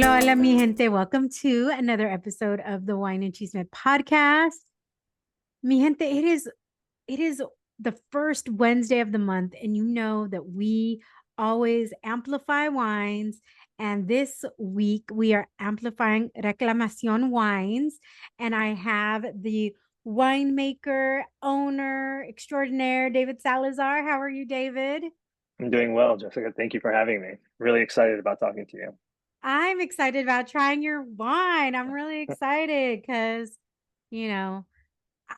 Hola, hola, mi gente. Welcome to another episode of the Wine and Chisme podcast. Mi gente, it is the first Wednesday of the month, and you know that we always amplify wines. And this week we are amplifying Reclamación Wines, and I have the winemaker, owner extraordinaire, David Salazar. How are you, David? I'm doing well, Jessica. Thank you for having me. Really excited about talking to you. I'm excited about trying your wine. I'm really excited because, you know, I,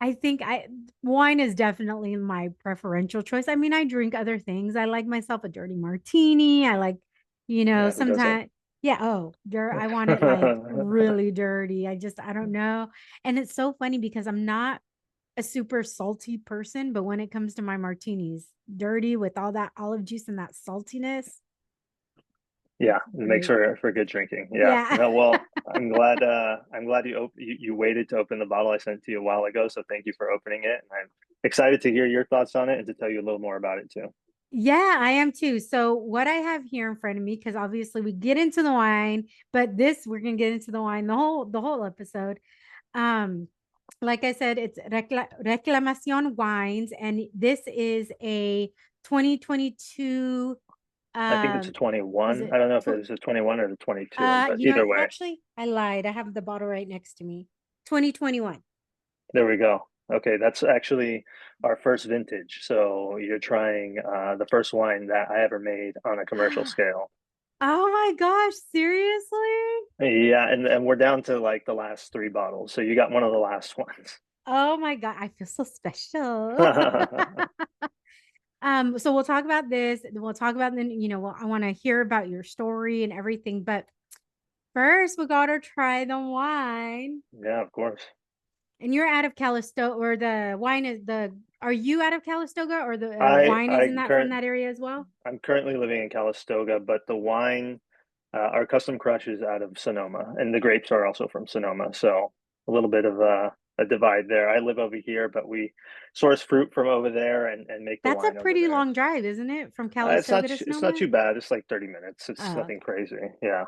I think wine is definitely my preferential choice. I mean, I drink other things. I like myself a dirty martini. I like, Yeah, who doesn't? sometimes, yeah, I want it like really dirty. I don't know. And it's so funny because I'm not a super salty person, but when it comes to my martinis, dirty with all that olive juice and that saltiness, Yeah, it makes great. for good drinking. Yeah. Yeah. No, well, I'm glad you waited to open the bottle I sent to you a while ago, so thank you for opening it. And I'm excited to hear your thoughts on it and to tell you a little more about it too. Yeah, I am too. So what I have here in front of me, because obviously we get into the wine, but this we're gonna get into the wine the whole episode. Um, like I said, it's Reclamación Wines, and this is a 2022. I think it's a Is 21. it? I don't know if it was a 21 or the 22, but You know, either way, actually, I lied. I have the bottle right next to me. 2021. there we go. Okay, that's actually our first vintage. So you're trying the first wine that I ever made on a commercial scale. Oh my gosh, seriously? Yeah, and we're down to like the last three bottles. So you got one of the last ones. Oh my God, I feel so special. So we'll talk about this. We'll talk about then, I want to hear about your story and everything. But first, we gotta try the wine. Yeah, of course. And you're out of Calistoga, or the wine is the. Are you out of Calistoga, or the I wine is I in that from current that area as well? I'm currently living in Calistoga, but the wine, our custom crush is out of Sonoma, and the grapes are also from Sonoma. So a little bit of a divide there. I live over here, but we source fruit from over there and make the That's a wine over pretty there. long drive, isn't it, from Calistoga to It's not Sonoma? too bad. It's like 30 minutes. It's Oh, nothing okay. crazy. Yeah,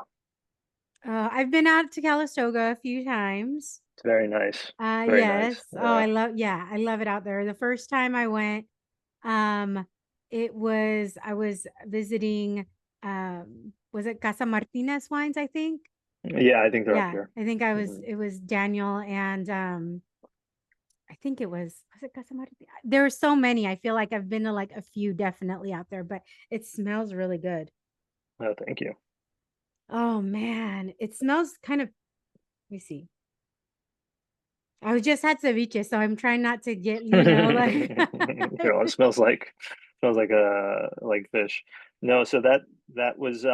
I've been out to Calistoga a few times. it's very nice. Very nice. Yes. Oh, Yeah. yeah, I love it out there. The first time I went, um, I was visiting, was it Casa Martinez Wines, I think? Yeah, I think they're up Yeah, here. I think Mhm. it was Daniel and, I think was it Casa Martinez? There were so many. I feel like I've been to like a few definitely out there, but it smells really good. Oh, thank you. Oh man, it smells kind of, let me see. I just had ceviche, so I'm trying not to get, like It smells like fish. No, so that was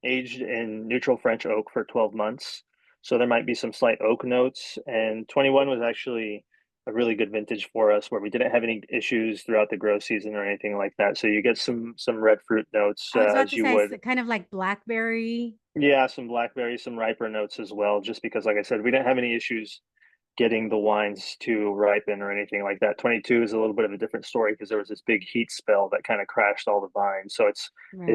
aged in neutral French oak for 12 months. So there might be some slight oak notes, and 21 was actually a really good vintage for us where we didn't have any issues throughout the grow season or anything like that. So you get some red fruit notes I was about as to you say it's would. kind of like blackberry. Yeah, some blackberry, some riper notes as well, just because like I said, we didn't have any issues getting the wines to ripen or anything like that. 22 is a little bit of a different story because there was this big heat spell that kind of crashed all the vines. So it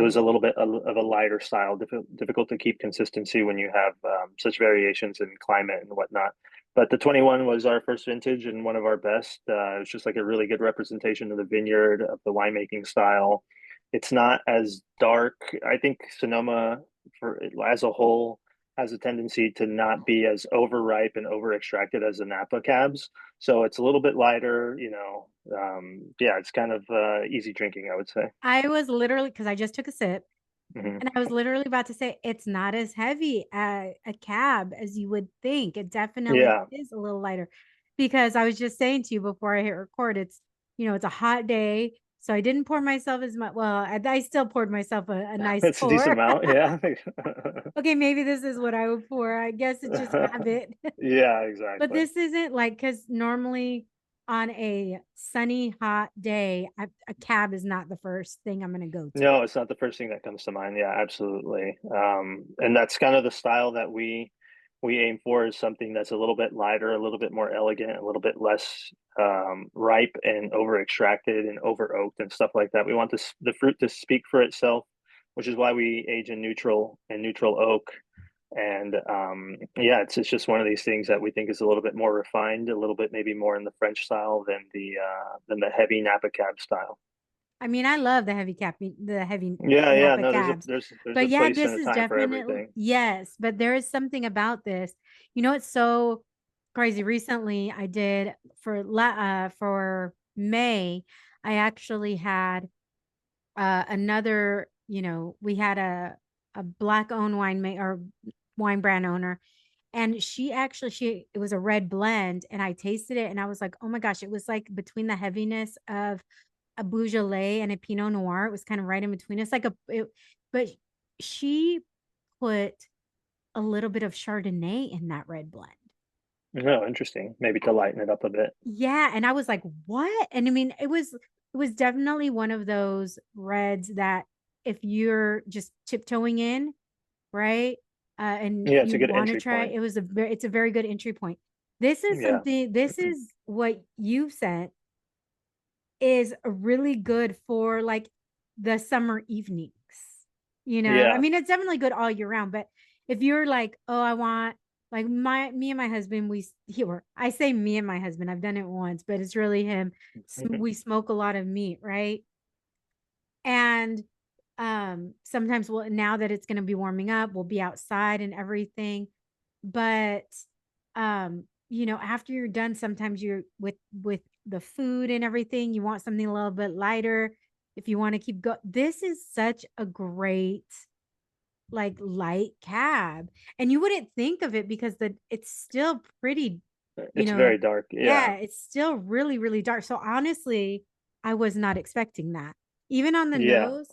was Right. a little bit of a lighter style, difficult to keep consistency when you have such variations in climate and whatnot. But the 21 was our first vintage and one of our best. It was just like a really good representation of the vineyard, of the winemaking style. It's not as dark. I think Sonoma, for as a whole, has a tendency to not be as overripe and over extracted as the Napa cabs. So it's a little bit lighter, yeah, it's kind of easy drinking, I would say. I was literally, because I just took a sip, Hmm. and I was literally about to say it's not as heavy a cab as you would think. It definitely Yeah, is a little lighter because I was just saying to you before I hit record, it's a hot day. So I didn't pour myself as much. Well, I still poured myself a nice it's a decent pour. amount. Yeah. Okay, maybe this is what I would pour. I guess it's just habit. Yeah, But exactly. this isn't like, because normally on a sunny, hot day, a cab is not the first thing I'm going to go to. No, it's not the first thing that comes to mind. Yeah, absolutely. And that's kind of the style that we aim for is something that's a little bit lighter, a little bit more elegant, a little bit less ripe and over extracted and over oaked and stuff like that. We want the fruit to speak for itself. which is why we age in neutral oak. And yeah, it's just one of these things that we think is a little bit more refined, a little bit maybe more in the French style than the heavy Napa Cab style. I mean, I love the heavy Yeah, yeah, Napa no, cabs. there's But a yeah, place and this a is time for definitely, everything. yes, but there is something about this. You know, it's so crazy. Recently, I did for May, I actually had another, we had a black owned or wine brand owner, and she it was a red blend, and I tasted it and I was like, oh my gosh, it was like between the heaviness of a Beaujolais and a Pinot Noir. It was kind of right in between. But she put a little bit of Chardonnay in that red blend. No, interesting. Maybe to lighten it up a bit. Yeah, and I was like, "What?" And I mean, it was definitely one of those reds that if you're just tiptoeing in, right? And Yeah, it's you a good want to entry try, point. it's a very good entry point. This is what you sent is really good for like the summer evenings. I Yeah. mean, it's definitely good all year round, but if you're like, oh, I want like me and my husband, I say me and my husband, I've done it once, but it's really him. We smoke a lot of meat, right? And sometimes now that it's going to be warming up, we'll be outside and everything. But after you're done, sometimes you're with the food and everything, you want something a little bit lighter. If you want to keep going, this is such a great like light cab. And you wouldn't think of it because it's still pretty, you It's know, very dark. yeah, Yeah. it's still really, really dark. So honestly, I was not expecting that. Even on the Yeah. nose,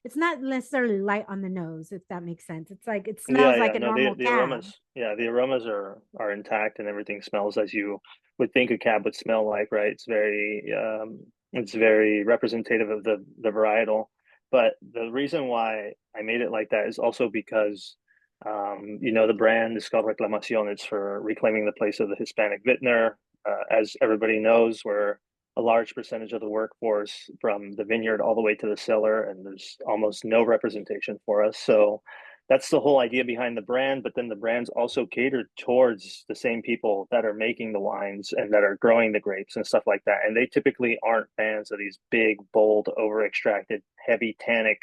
it's not necessarily light on the nose, if that makes sense. It's like it Yeah, smells yeah. like a No, normal the cab. aromas, yeah, the aromas are intact and everything smells as you would think a cab would smell like, right? It's very representative of the varietal. But the reason why I made it like that is also because the brand is called Reclamación. It's for reclaiming the place of the Hispanic vintner. As everybody knows, we're a large percentage of the workforce from the vineyard all the way to the cellar, and there's almost no representation for us. So that's the whole idea behind the brand. But then the brand's also catered towards the same people that are making the wines and that are growing the grapes and stuff like that. And they typically aren't fans of these big, bold, over extracted, heavy tannic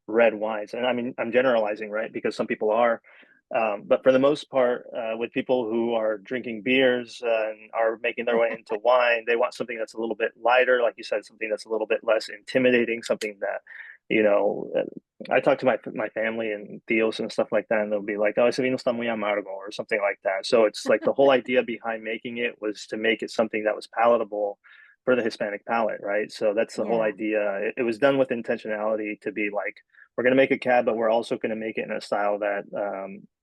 red wines. And I mean, I'm generalizing, right? Because some people are. But for the most part, with people who are drinking beers and are making their way into wine, they want something that's a little bit lighter, like you said, something that's a little bit less intimidating, something that, you know, I talk to my family and tios and stuff like that, and they'll be like, "Oh, ese vino está muy amargo," or something like that. So it's like the whole idea behind making it was to make it something that was palatable for the Hispanic palate, right? So that's the whole Yeah. idea. It was done with intentionality to be like, we're going to make a cab, but we're also going to make it in a style that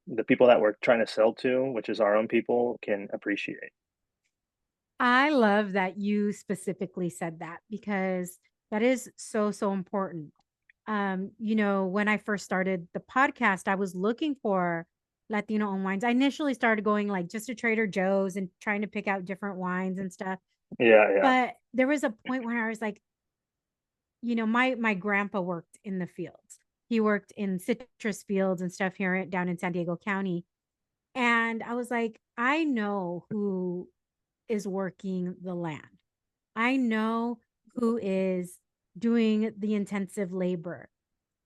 the people that we're trying to sell to, which is our own people, can appreciate. I love that you specifically said that because that is so, so important. When I first started the podcast, I was looking for Latino owned wines. I initially started going like just to Trader Joe's and trying to pick out different wines and stuff. Yeah, yeah. But there was a point where I was like, my grandpa worked in the fields. He worked in citrus fields and stuff here down in San Diego County. And I was like, I know who is working the land. I know who is doing the intensive labor.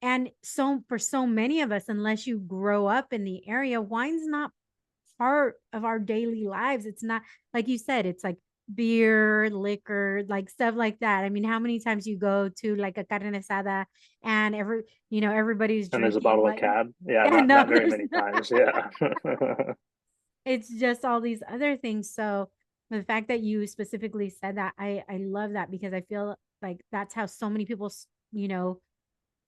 And so for so many of us, unless you grow up in the area, wine's not part of our daily lives. It's not like you said, it's like beer, liquor, like stuff like that. I mean, how many times you go to like a carne asada and everybody's And there's a drinking bottle of like cab. Yeah, yeah, no, not very there's many not. times. Yeah. It's just all these other things. So the fact that you specifically said that, I love that because I feel like that's how so many people,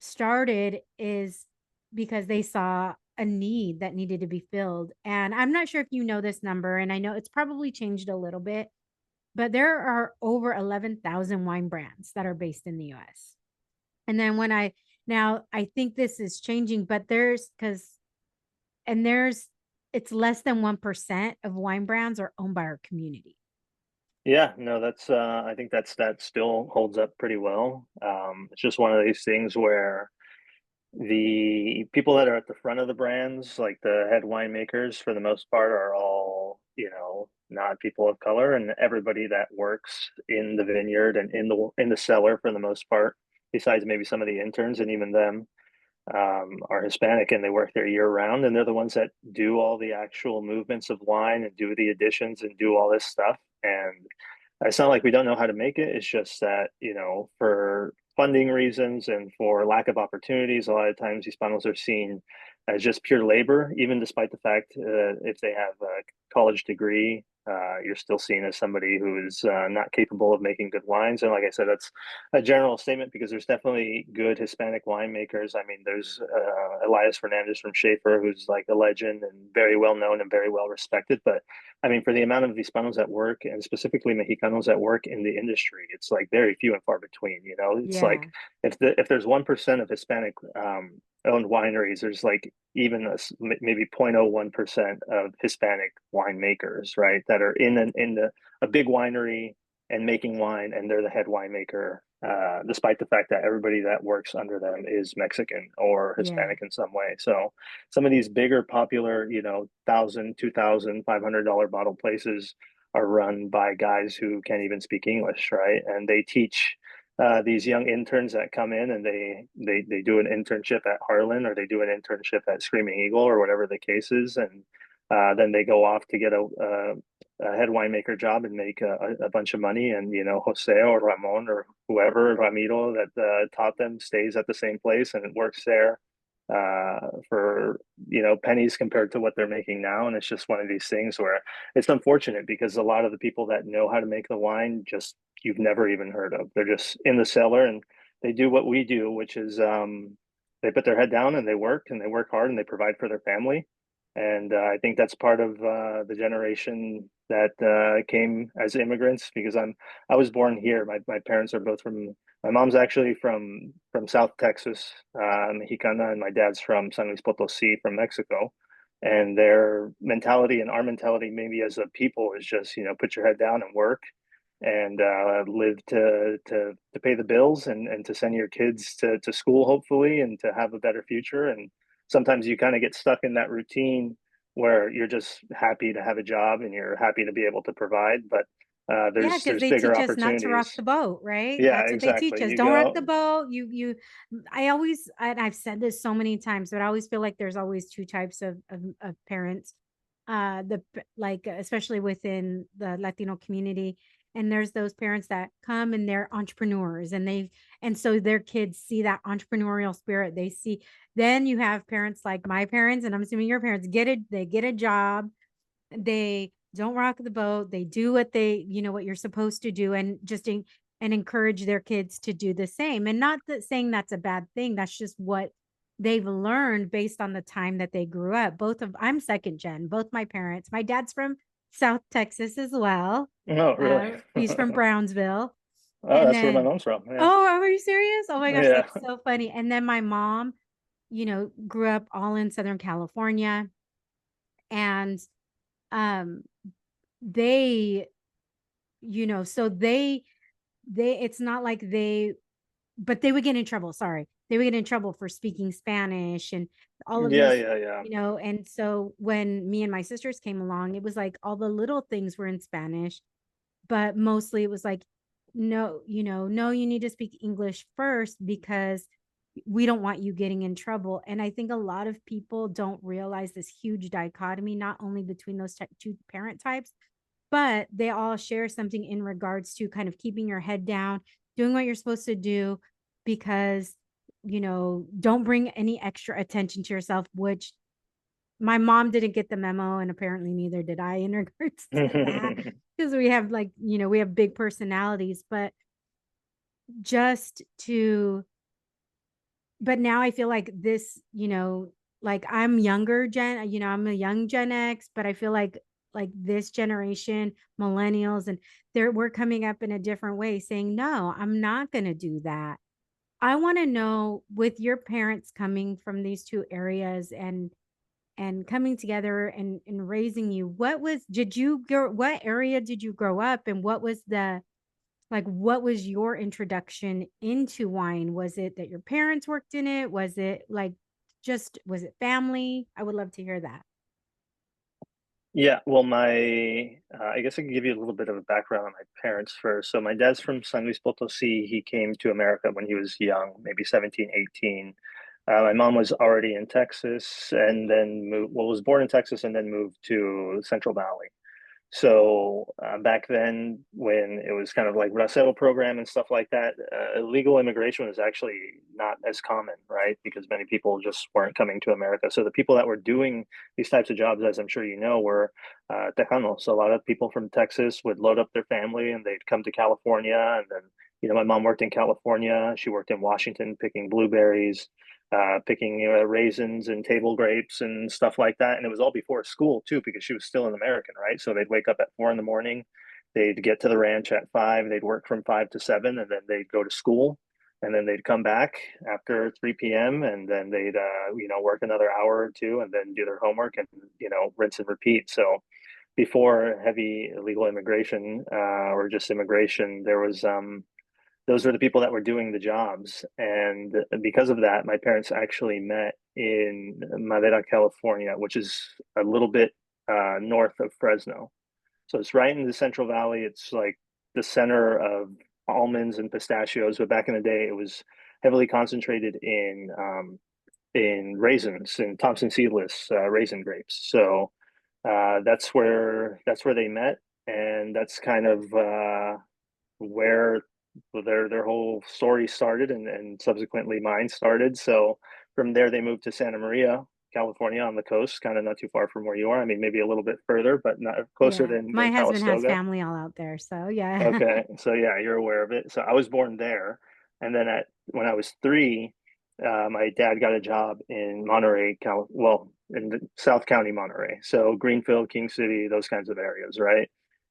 started is because they saw a need that needed to be filled. And I'm not sure if you know this number, and I know it's probably changed a little bit, but there are over 11,000 wine brands that are based in the US. And then now I think this is changing, but there's it's less than 1% of wine brands are owned by our community. Yeah, no, that's I think that still holds up pretty well. It's just one of these things where The people that are at the front of the brands, like the head winemakers, for the most part, are all, not people of color, and everybody that works in the vineyard and in the cellar, for the most part, besides maybe some of the interns, and even them, are Hispanic, and they work there year round, and they're the ones that do all the actual movements of wine and do the additions and do all this stuff. And it's not like we don't know how to make it. It's just that, for funding reasons and for lack of opportunities, a lot of times Hispanos are seen as just pure labor, even despite the fact if they have a college degree, you're still seen as somebody who is not capable of making good wines. And like I said, that's a general statement because there's definitely good Hispanic winemakers. I mean, there's Elias Fernandez from Schaefer, who's like a legend and very well known and very well respected. But I mean, for the amount of Hispanos that work, and specifically Mexicanos that work in the industry, it's like very few and far between. It's like Yeah. if there's 1% of Hispanic owned wineries, there's like even maybe 0.01% of Hispanic winemakers, right? That are a big winery and making wine, and they're the head winemaker, despite the fact that everybody that works under them is Mexican or Yeah. Hispanic in some way. So some of these bigger, popular, $1,000, $2,000, $500 bottle places are run by guys who can't even speak English, right? And they teach these young interns that come in, and they do an internship at Harlan, or they do an internship at Screaming Eagle, or whatever the case is, and then they go off to get a head winemaker job and make a bunch of money. And Jose or Ramon or whoever, Ramiro, that taught them, stays at the same place and works there for pennies compared to what they're making now. And it's just one of these things where it's unfortunate because a lot of the people that know how to make the wine, just you've never even heard of. They're just in the cellar, and they do what we do, which is they put their head down and they work hard and they provide for their family. And I think that's part of the generation that came as immigrants, because I was born here. My parents are both from. My mom's actually from South Texas, Mexicana, and my dad's from San Luis Potosí, from Mexico. And their mentality and our mentality, maybe as a people, is just put your head down and work, and live to pay the bills, and to send your kids to school, hopefully, and to have a better future. And sometimes you kind of get stuck in that routine where you're just happy to have a job and you're happy to be able to provide, but Yeah, there's because there's they bigger teach us not to rock opportunities. the boat, right? Yeah, That's what they teach exactly. us. You Don't rock the go. boat. I always, and I've said this so many times, but I always feel like there's always two types of parents. Like, especially within the Latino community. And there's those parents that come and they're entrepreneurs, and so their kids see that entrepreneurial spirit. Then you have parents like my parents, and I'm assuming your parents they get a job, they don't rock the boat, they do what what you're supposed to do, and and encourage their kids to do the same. And not that saying that's a bad thing, that's just what they've learned based on the time that they grew up. I'm second gen. Both my parents, my dad's from South Texas as well. No, really. He's from Brownsville. Oh, And that's where my then, mom's from. Yeah. oh, are you serious? Oh my gosh, Yeah. that's so funny. And then my mom, grew up all in Southern California. And um they so it's not like but they would get in trouble. Sorry, they would get in trouble for speaking Spanish and all of Yeah, these, yeah, yeah. and so when me and my sisters came along, it was like all the little things were in Spanish, but mostly it was like, no, no, you need to speak English first because we don't want you getting in trouble. And I think a lot of people don't realize this huge dichotomy, not only between those two parent types, but they all share something in regards to kind of keeping your head down, doing what you're supposed to do, because, don't bring any extra attention to yourself, which my mom didn't get the memo, and apparently neither did I in regards to that, because we have we have big personalities. But just to but now I feel like this, like I'm younger gen, I'm a young Gen X, but I feel like this generation, millennials, and we're coming up in a different way saying, no, I'm not going to do that. I want to know, with your parents coming from these two areas and coming together and raising you, what area did you grow up, and what was Like, what was your introduction into wine? Was it that your parents worked in it? Was it like was it family? I would love to hear that. Yeah, well, I guess I can give you a little bit of a background on my parents first. So my dad's from San Luis Potosí. He came to America when he was young, maybe 17, 18. My mom was already in Texas and then was born in Texas and then moved to Central Valley. So back then, when it was kind of like Bracero program and stuff like that, illegal immigration was actually not as common, right? Because many people just weren't coming to America. So the people that were doing these types of jobs, as I'm sure you know, were Tejanos. So a lot of people from Texas would load up their family and they'd come to California. And then, my mom worked in California. She worked in Washington picking blueberries, picking raisins and table grapes and stuff like that. And it was all before school too, because she was still an American, right? So they'd wake up at 4 in the morning, they'd get to the ranch at 5, they'd work from 5 to 7, and then they'd go to school, and then they'd come back after 3 p.m. and then they'd work another hour or two, and then do their homework and rinse and repeat. So before heavy illegal immigration or just immigration, there was those were the people that were doing the jobs. And because of that, my parents actually met in Madera, California, which is a little bit north of Fresno. So it's right in the Central Valley. It's like the center of almonds and pistachios. But back in the day, it was heavily concentrated in raisins and Thompson seedless raisin grapes. So that's where they met, and that's kind of where their whole story started, and subsequently mine started. So from there they moved to Santa Maria, California, on the coast, kind of not too far from where you are. I mean, maybe a little bit further, but not closer Yeah. than My husband has Calistoga. family all out there. So, yeah. Okay, so yeah, you're aware of it. So I was born there, and then when I was 3, my dad got a job in Monterey, well, in the South County, Monterey, so Greenfield, King City, those kinds of areas, right?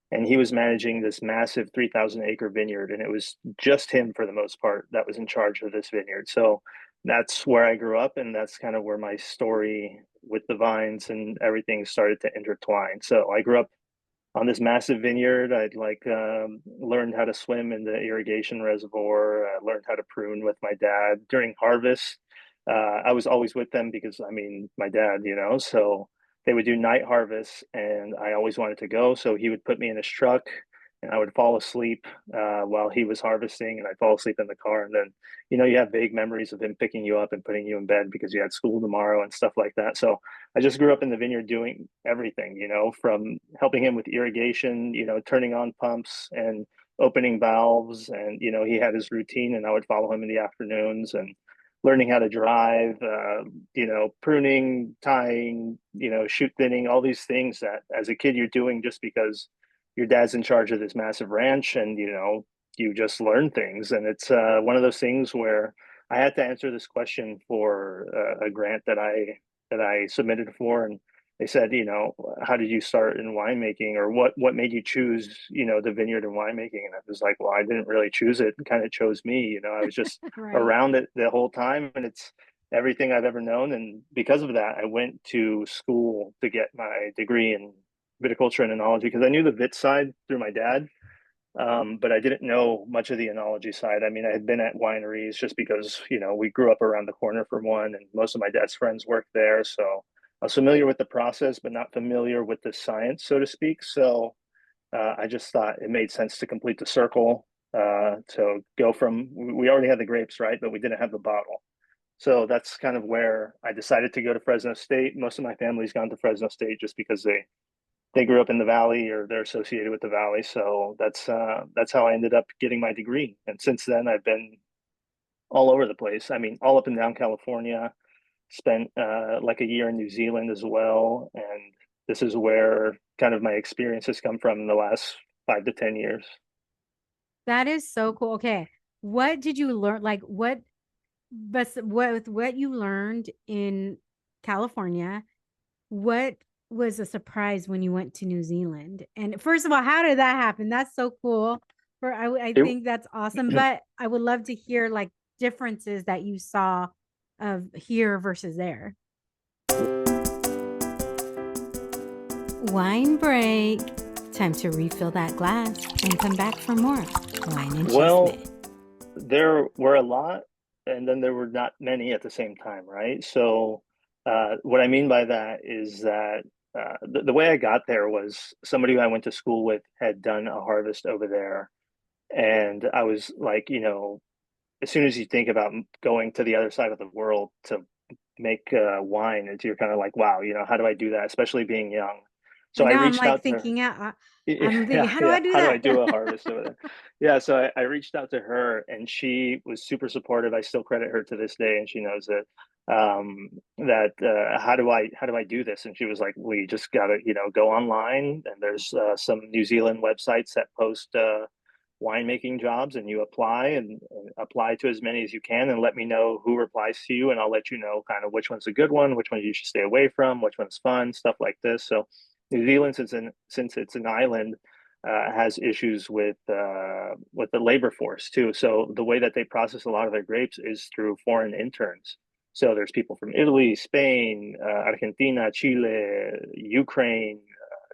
And he was managing this massive 3,000-acre vineyard, and it was just him for the most part that was in charge of this vineyard. So that's where I grew up, and that's kind of where my story with the vines and everything started to intertwine. So I grew up on this massive vineyard. I'd learned how to swim in the irrigation reservoir. I learned how to prune with my dad during harvest. I was always with them because, I mean, my dad, so they would do night harvests, and I always wanted to go. So he would put me in his truck, and I would fall asleep while he was harvesting, and I'd fall asleep in the car. And then, you have vague memories of him picking you up and putting you in bed because you had school tomorrow and stuff like that. So I just grew up in the vineyard doing everything, from helping him with irrigation, turning on pumps and opening valves. And, he had his routine, and I would follow him in the afternoons, and learning how to drive, pruning, tying, shoot thinning, all these things that as a kid you're doing just because your dad's in charge of this massive ranch, and, you just learn things. And it's one of those things where I had to answer this question for a grant that I submitted for, and they said, how did you start in winemaking, or what made you choose, the vineyard and winemaking? And I was like, well, I didn't really choose it; it kind of chose me. I was just Right. around it the whole time, and it's everything I've ever known. And because of that, I went to school to get my degree in viticulture and enology because I knew the vit side through my dad, but I didn't know much of the enology side. I mean, I had been at wineries just because, we grew up around the corner from one, and most of my dad's friends worked there. So I was familiar with the process, but not familiar with the science, so to speak. So I just thought it made sense to complete the circle, to go from, we already had the grapes, right? But we didn't have the bottle. So that's kind of where I decided to go to Fresno State. Most of my family's gone to Fresno State just because they grew up in the valley, or they're associated with the valley. So that's how I ended up getting my degree. And since then, I've been all over the place. I mean, all up and down California. Spent like a year in New Zealand as well, and this is where kind of my experience has come from in the last 5 to 10 years. That is so cool. Okay. What did you learn? Like, but what you learned in California, what was a surprise when you went to New Zealand? And first of all, how did that happen? That's so cool. I It, think that's awesome. But I would love to hear like differences that you saw of here versus there. Wine break. Time to refill that glass and come back for more wine and Well, chisme. there were a lot, and then there were not many at the same time, right? So, what I mean by that is that the way I got there was somebody who I went to school with had done a harvest over there. And I was like, as soon as you think about going to the other side of the world to make wine, you're kind of like, wow, how do I do that? Especially being young. I So I know I'm reached like out to her. thinking out. I'm thinking, Yeah, how do I yeah. do How do I that? do a harvest over there? Yeah, so I reached out to her, and she was super supportive. I still credit her to this day, and she knows it. That how do I do this? And she was like, "We just gotta go online, and there's some New Zealand websites that post winemaking jobs, and you apply and apply to as many as you can, and let me know who replies to you, and I'll let you know kind of which one's a good one, which one you should stay away from, which one's fun, stuff like this." So New Zealand, since it's an island, has issues with the labor force too. So the way that they process a lot of their grapes is through foreign interns. So there's people from Italy, Spain, Argentina, Chile, Ukraine,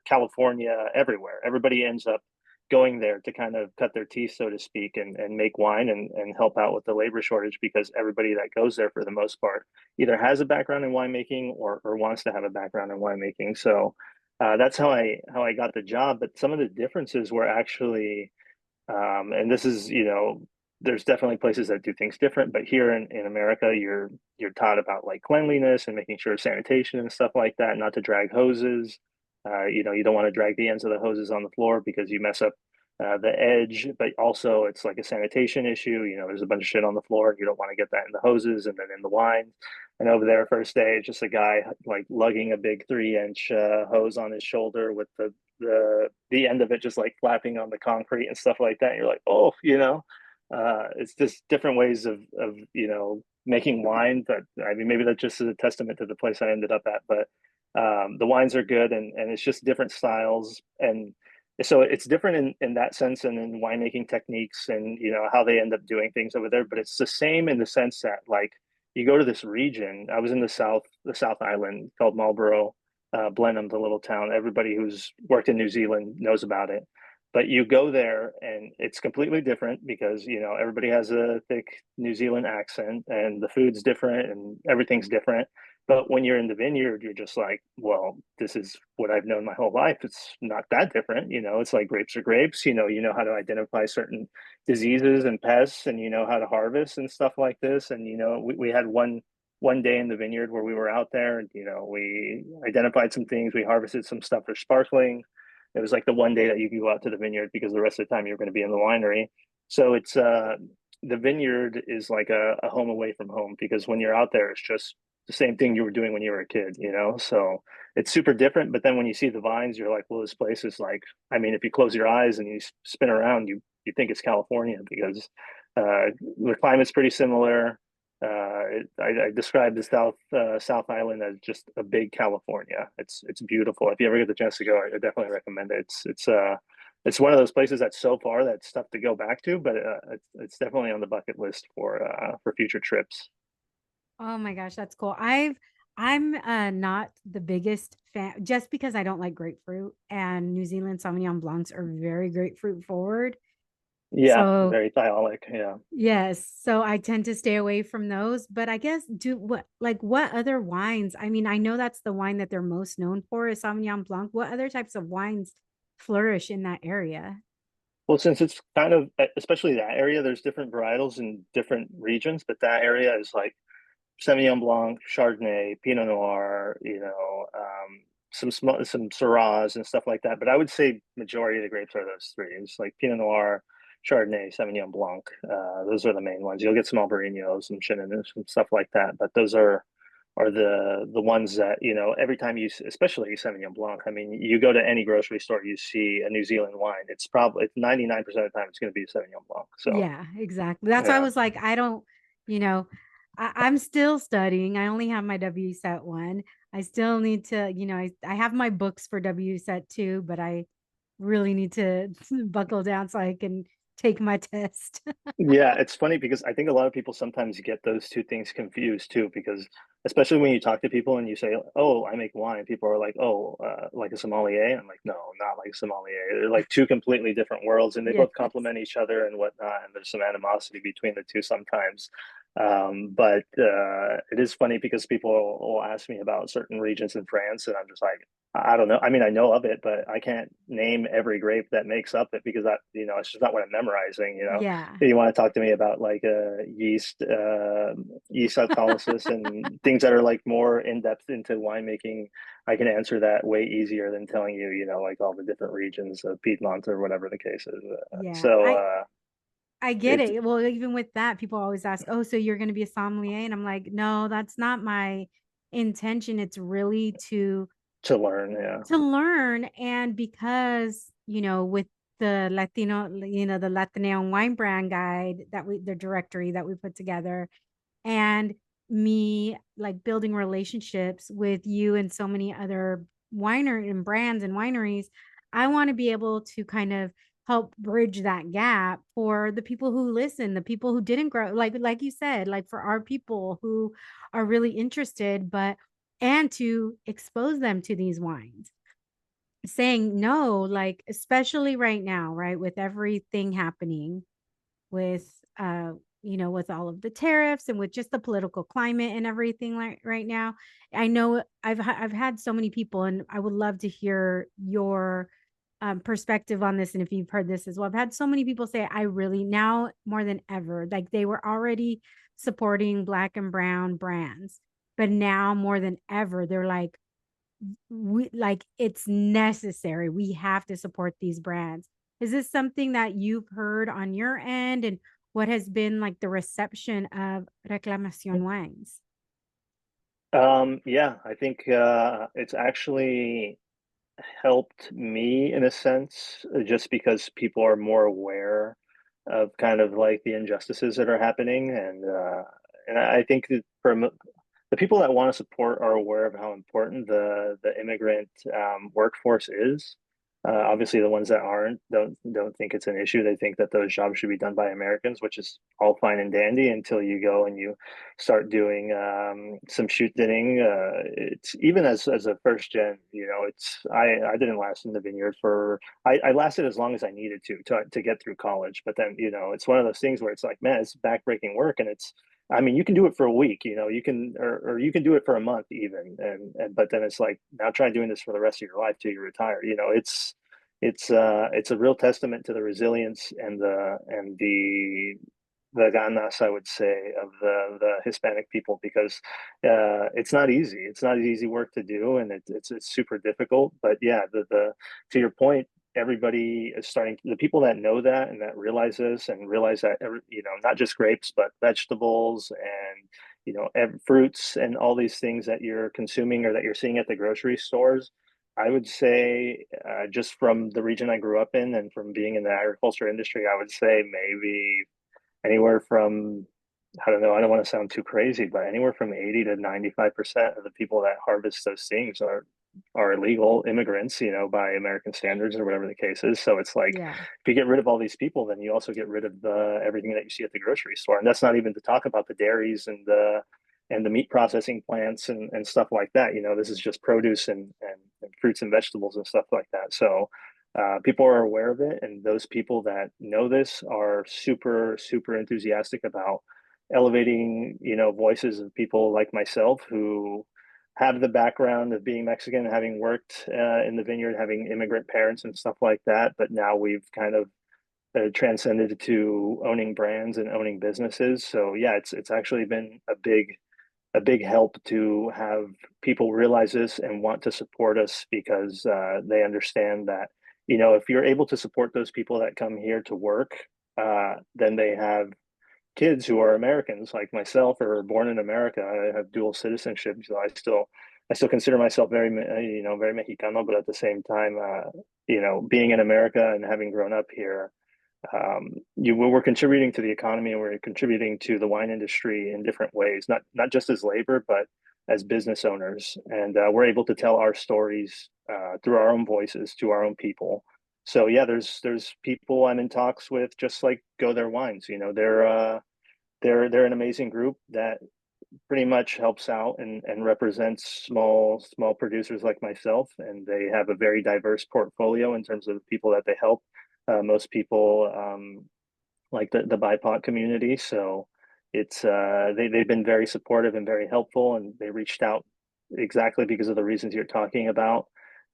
California, everywhere. Everybody ends up going there to kind of cut their teeth, so to speak, and make wine and help out with the labor shortage, because everybody that goes there for the most part either has a background in winemaking or wants to have a background in winemaking. So that's how I got the job. But some of the differences were actually, and this is, there's definitely places that do things different, but here in America, you're taught about like cleanliness and making sure sanitation and stuff like that, not to drag hoses. You don't want to drag the ends of the hoses on the floor because you mess up the edge, but also it's like a sanitation issue. There's a bunch of shit on the floor, and you don't want to get that in the hoses and then in the wine. And over there, first day, it's just a guy like lugging a big 3-inch hose on his shoulder with the end of it just like flapping on the concrete and stuff like that. And you're like, oh, it's just different ways of making wine. But I mean, maybe that just is a testament to the place I ended up at. But the wines are good, and it's just different styles, and so it's different in that sense, and in winemaking techniques, and how they end up doing things over there. But it's the same in the sense that, like, you go to this region. I was in the South Island called Marlborough, Blenheim, the little town. Everybody who's worked in New Zealand knows about it. But you go there and it's completely different because, everybody has a thick New Zealand accent, and the food's different and everything's different. But when you're in the vineyard, you're just like, well, this is what I've known my whole life. It's not that different. It's like grapes are grapes. You know how to identify certain diseases and pests, and you know how to harvest and stuff like this. And, we had one day in the vineyard where we were out there, and, we identified some things. We harvested some stuff for sparkling. It was like the one day that you could go out to the vineyard because the rest of the time you're going to be in the winery. So it's the vineyard is like a home away from home, because when you're out there, it's just the same thing you were doing when you were a kid. So it's super different. But then when you see the vines, you're like, well, this place is like, I mean, if you close your eyes and you spin around, you think it's California, because the climate's pretty similar. I describe the South Island as just a big California. It's beautiful. If you ever get the chance to go, I definitely recommend it. It's one of those places that's so far that's tough to go back to, but it's definitely on the bucket list for future trips. Oh my gosh, that's cool. I'm not the biggest fan just because I don't like grapefruit, and New Zealand Sauvignon Blancs are very grapefruit forward. Yeah, So very thiolic. Yeah. yes, so I tend to stay away from those, but I guess do what other wines? I mean, I know that's the wine that they're most known for is Sauvignon Blanc. What other types of wines flourish in that area? Well, since it's kind of, especially that area, there's different varietals in different regions, but that area is like Sauvignon Blanc, Chardonnay, Pinot Noir, some Syrahs and stuff like that. But I would say majority of the grapes are those three. It's like Pinot Noir, Chardonnay, Sauvignon Blanc. Those are the main ones. You'll get some Albarenos, some Chinanos, some stuff like that. But those are the ones that every time especially Sauvignon Blanc. I mean, you go to any grocery store, you see a New Zealand wine. It's 99% of the time it's going to be Sauvignon Blanc. So Yeah, exactly. That's why I yeah. was like, I don't, you know, I'm still studying. I only have my W set one. I still need to, I have my books for W set two, but I really need to buckle down so I can take my test. Yeah, it's funny because I think a lot of people sometimes get those two things confused too, because especially when you talk to people and you say, "Oh, I make wine," people are like, "Oh, like a sommelier." I'm like, "No, not like a sommelier." They're like two completely different worlds, and they Yes. both complement each other and whatnot. And there's some animosity between the two sometimes. But it is funny because people will ask me about certain regions in France, and I'm just like, I don't know. I mean, I know of it, but I can't name every grape that makes up it because it's just not what I'm memorizing. Yeah. You want to talk to me about like yeast autolysis and things that are like more in depth into winemaking. I can answer that way easier than telling you, like all the different regions of Piedmont or whatever the case is. Yeah. So I get it's it. Well, even with that, people always ask, "Oh, so you're going to be a sommelier?" And I'm like, "No, that's not my intention. It's really to learn. Yeah. to learn." And because, with the Latino, the Latino wine brand guide the directory that we put together, and me like building relationships with you and so many other winery and brands and wineries, I want to be able to kind of help bridge that gap for the people who listen, the people who didn't grow, like you said, like for our people who are really interested, and to expose them to these wines, saying no, like especially right now, right, with everything happening with with all of the tariffs and with just the political climate and everything like right now. I know I've had so many people, and I would love to hear your perspective on this, and if you've heard this as well. I've had so many people say, I really, now more than ever, like they were already supporting black and brown brands, but now more than ever they're like, we like, it's necessary, we have to support these brands. Is this something that you've heard on your end, and what has been like the reception of Reclamación Wines? Yeah, I think it's actually helped me in a sense, just because people are more aware of kind of like the injustices that are happening, and I think that the people that want to support are aware of how important the immigrant workforce is. Obviously, the ones that aren't don't think it's an issue. They think that those jobs should be done by Americans, which is all fine and dandy until you go and you start doing some shoot dinning. It's even as a first gen, I didn't last in the vineyard for I lasted as long as I needed to get through college. But then it's one of those things where it's like, man, it's backbreaking work, and I mean, you can do it for a week, you can, or you can do it for a month even. And but then it's like, now try doing this for the rest of your life till you retire. It's a real testament to the resilience and the ganas, I would say, of the Hispanic people, because it's not easy. It's not easy work to do, and it's super difficult. But yeah, the to your point, everybody is starting. The people that know that and that realize this and realize that not just grapes but vegetables and fruits and all these things that you're consuming or that you're seeing at the grocery stores. I would say, just from the region I grew up in and from being in the agriculture industry, I would say maybe anywhere from, I don't know, I don't want to sound too crazy, but anywhere from 80 to 95% of the people that harvest those things are illegal immigrants, by American standards or whatever the case is. So it's like, Yeah. if you get rid of all these people, then you also get rid of everything that you see at the grocery store. And that's not even to talk about the dairies and the meat processing plants and stuff like that. This is just produce and fruits and vegetables and stuff like that. So people are aware of it, and those people that know this are super, super enthusiastic about elevating, voices of people like myself who have the background of being Mexican, having worked in the vineyard, having immigrant parents and stuff like that. But now we've kind of transcended to owning brands and owning businesses. So yeah, it's actually been a big help to have people realize this and want to support us, because they understand that if you're able to support those people that come here to work, then they have kids who are Americans like myself or born in America. I have dual citizenship, so I still consider myself very very Mexicano, but at the same time, being in America and having grown up here, we're contributing to the economy, and we're contributing to the wine industry in different ways, not just as labor, but as business owners. And we're able to tell our stories through our own voices to our own people. So yeah, there's people I'm in talks with, just like Go Their Wines. They're an amazing group that pretty much helps out and represents small producers like myself, and they have a very diverse portfolio in terms of the people that they help. Most people like the BIPOC community, so it's they've been very supportive and very helpful, and they reached out exactly because of the reasons you're talking about.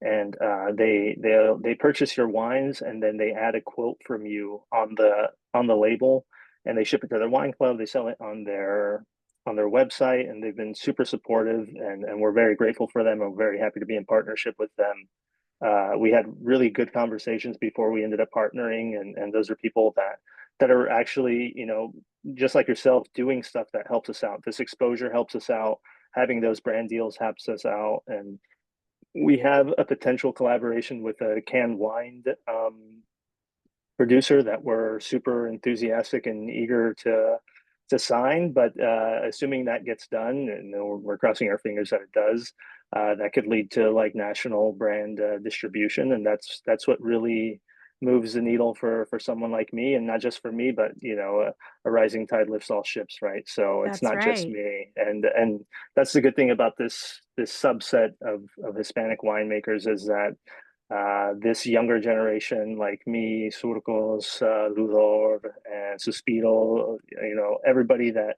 And they purchase your wines, and then they add a quote from you on the label, and they ship it to their wine club. They sell it on their website, and they've been super supportive, and we're very grateful for them. I'm very happy to be in partnership with them. We had really good conversations before we ended up partnering, and those are people that are actually, just like yourself, doing stuff that helps us out. This exposure helps us out. Having those brand deals helps us out, and we have a potential collaboration with a canned wine producer that we're super enthusiastic and eager to sign. But assuming that gets done, and we're crossing our fingers that it does, that could lead to like national brand distribution, and that's what really moves the needle for someone like me, and not just for me, but a rising tide lifts all ships, right? So it's That's not just right. me, and that's the good thing about this subset of Hispanic winemakers is that this younger generation, like me, Surcos, Ludor, and Suspiro, everybody that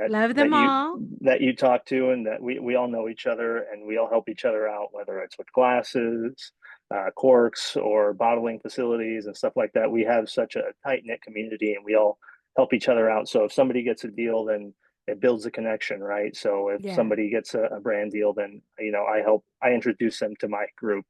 Love them that you all. that you talk to, and that we all know each other, and we all help each other out, whether it's with glasses, corks, or bottling facilities and stuff like that. We have such a tight knit community, and we all help each other out. So if somebody gets a deal, then it builds a connection, right? So if Yeah. somebody gets a brand deal, then I introduce them to my group,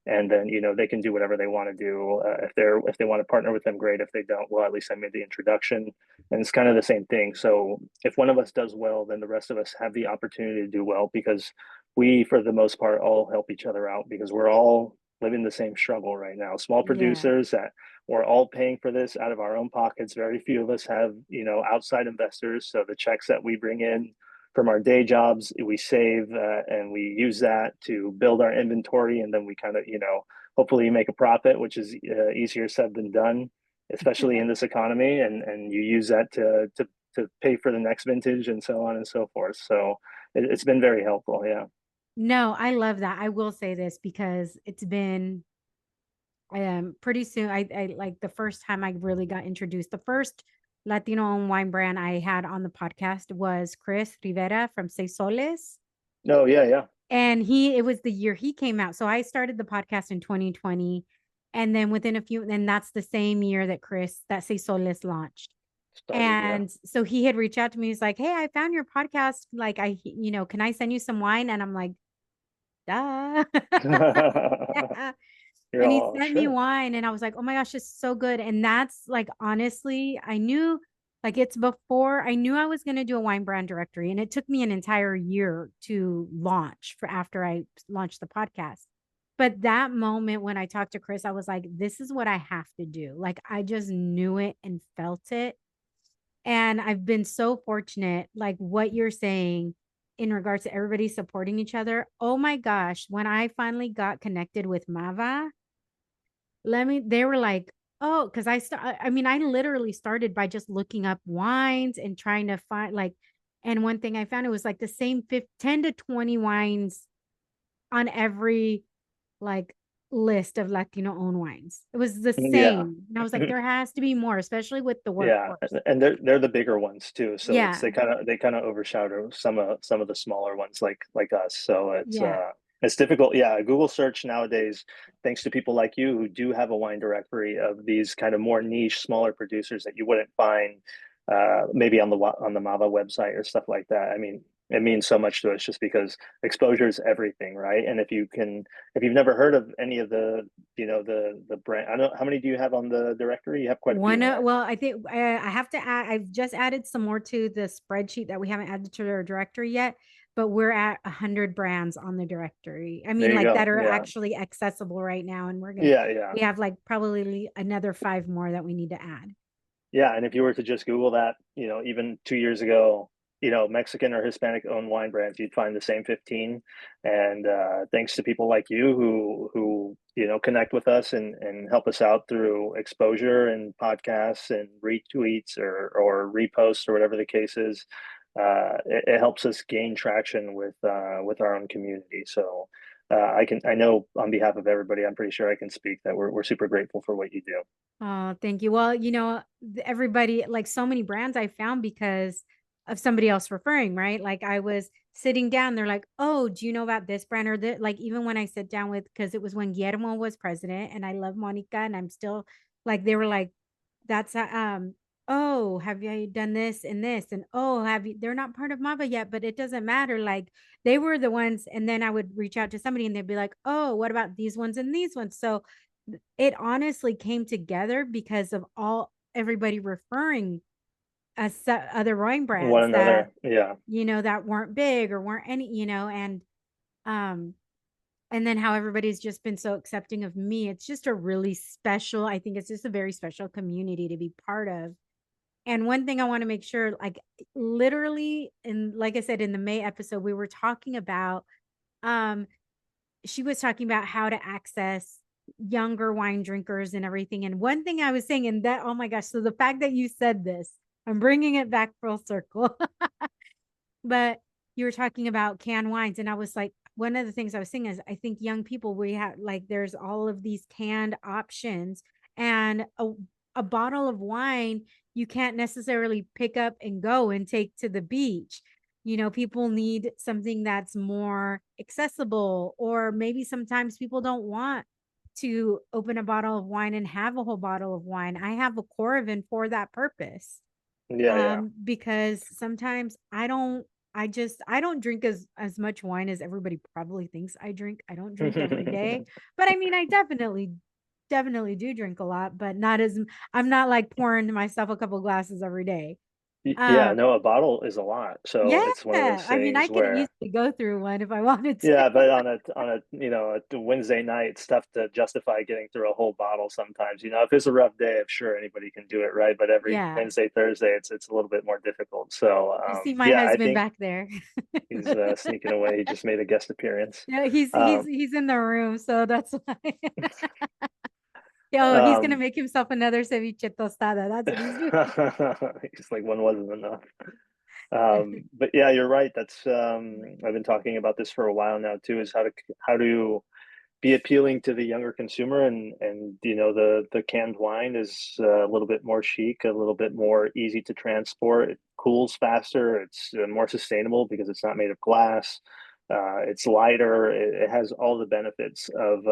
and then they can do whatever they want to do. If they want to partner with them, great. If they don't, well, at least I made the introduction, and it's kind of the same thing. So if one of us does well, then the rest of us have the opportunity to do well, because we, for the most part, all help each other out, because we're all living the same struggle right now. Small Yeah. producers that we're all paying for this out of our own pockets. Very few of us have outside investors, so the checks that we bring in from our day jobs, we save, and we use that to build our inventory, and then we kind of, hopefully make a profit, which is easier said than done, especially in this economy. And you use that to pay for the next vintage, and so on and so forth. So it's been very helpful. Yeah. No, I love that. I will say this because it's been pretty soon. I like the first time I really got introduced. The first Latino owned wine brand I had on the podcast was Chris Rivera from Seis Soles. No. Yeah. Yeah. And it was the year he came out. So I started the podcast in 2020. And then within a few, and that's the same year that Seis Soles launched. Started. Yeah. And so he had reached out to me. He's like, "Hey, I found your podcast. Like, can I send you some wine?" And I'm like, duh. Yeah. You're And he all sent me sure. wine, and I was like, oh my gosh, it's so good. And that's like, honestly, I knew like it's before I knew I was going to do a wine brand directory. And it took me an entire year to launch for after I launched the podcast. But that moment when I talked to Chris, I was like, this is what I have to do. Like, I just knew it and felt it. And I've been so fortunate, like what you're saying in regards to everybody supporting each other. Oh my gosh, when I finally got connected with Mava, they were like, oh, because I mean, I literally started by just looking up wines and trying to find like, and one thing I found, it was like the same 10 to 20 wines on every like list of Latino owned wines. It was the Yeah. same. And I was like, there has to be more, especially with the Yeah, workforce. and they're the bigger ones too. So it's Yeah. they kind of overshadow some of the smaller ones like us. So Yeah. it's difficult. Yeah, Google search nowadays, thanks to people like you who do have a wine directory of these kind of more niche, smaller producers that you wouldn't find maybe on the Mava website or stuff like that. I mean, it means so much to us just because exposure is everything, right? And if you've never heard of any of the brand, I don't know, how many do you have on the directory? You have quite a few, right? Well, I think I have to add, I've just added some more to the spreadsheet that we haven't added to our directory yet, but we're at 100 brands on the directory. I There mean, you like go. that are Yeah. actually accessible right now. And Yeah, yeah. we have like probably another five more that we need to add. Yeah, and if you were to just Google that, even 2 years ago, Mexican or Hispanic owned wine brands, you'd find the same 15. And thanks to people like you who connect with us and help us out through exposure and podcasts and retweets or reposts or whatever the case is. it helps us gain traction with our own community. So I know on behalf of everybody, I'm pretty sure I can speak that we're super grateful for what you do. Oh, thank you. Well, everybody, like so many brands I found because of somebody else referring, right? Like I was sitting down, they're like, "Oh, do you know about this brand or that?" Like even when I sit down with, because it was when Guillermo was president, and I love Monica, and I'm still like, they were like, "That's oh, have you done this and this?" And oh, have you? They're not part of Mava yet, but it doesn't matter. Like they were the ones, and then I would reach out to somebody, and they'd be like, "Oh, what about these ones and these ones?" So it honestly came together because of all everybody referring as other rowing One brands that another, yeah. that weren't big or weren't any, um and then how everybody's just been so accepting of me. It's just a really special, I think it's just a very special community to be part of. And one thing I want to make sure, like literally, and like I said in the May episode, we were talking about um she was talking about how to access younger wine drinkers and everything. And one thing I was saying, and that, oh my gosh, so the fact that you said this, I'm bringing it back full circle. But you were talking about canned wines, and I was like, one of the things I was saying is, I think young people, we have like, there's all of these canned options, and a bottle of wine you can't necessarily pick up and go and take to the beach. People need something that's more accessible, or maybe sometimes people don't want to open a bottle of wine and have a whole bottle of wine. I have a Coravin for that purpose. Yeah, yeah. Because sometimes I don't drink as much wine as everybody probably thinks I drink. I don't drink every day, but I mean, I definitely do drink a lot, but not as I'm not like pouring myself a couple glasses every day. Yeah, Um, no, a bottle is a lot. So yeah, it's one of those I mean, I things could where, easily go through one if I wanted to. yeah, but on a a Wednesday night, it's tough to justify getting through a whole bottle sometimes. If it's a rough day, I'm sure anybody can do it, right? But every Yeah, Wednesday, Thursday, it's a little bit more difficult. So you see my yeah, I husband think back there. he's sneaking away. He just made a guest appearance. Yeah, he's he's Um, he's in the room, so that's why. Oh, he's gonna um, make himself another ceviche tostada. That's what he's doing. he's like one wasn't enough. But yeah, you're right. That's I've been talking about this for a while now too, is how to be appealing to the younger consumer, and the canned wine is a little bit more chic, a little bit more easy to transport. It cools faster. It's more sustainable because it's not made of glass. It's lighter. It has all the benefits of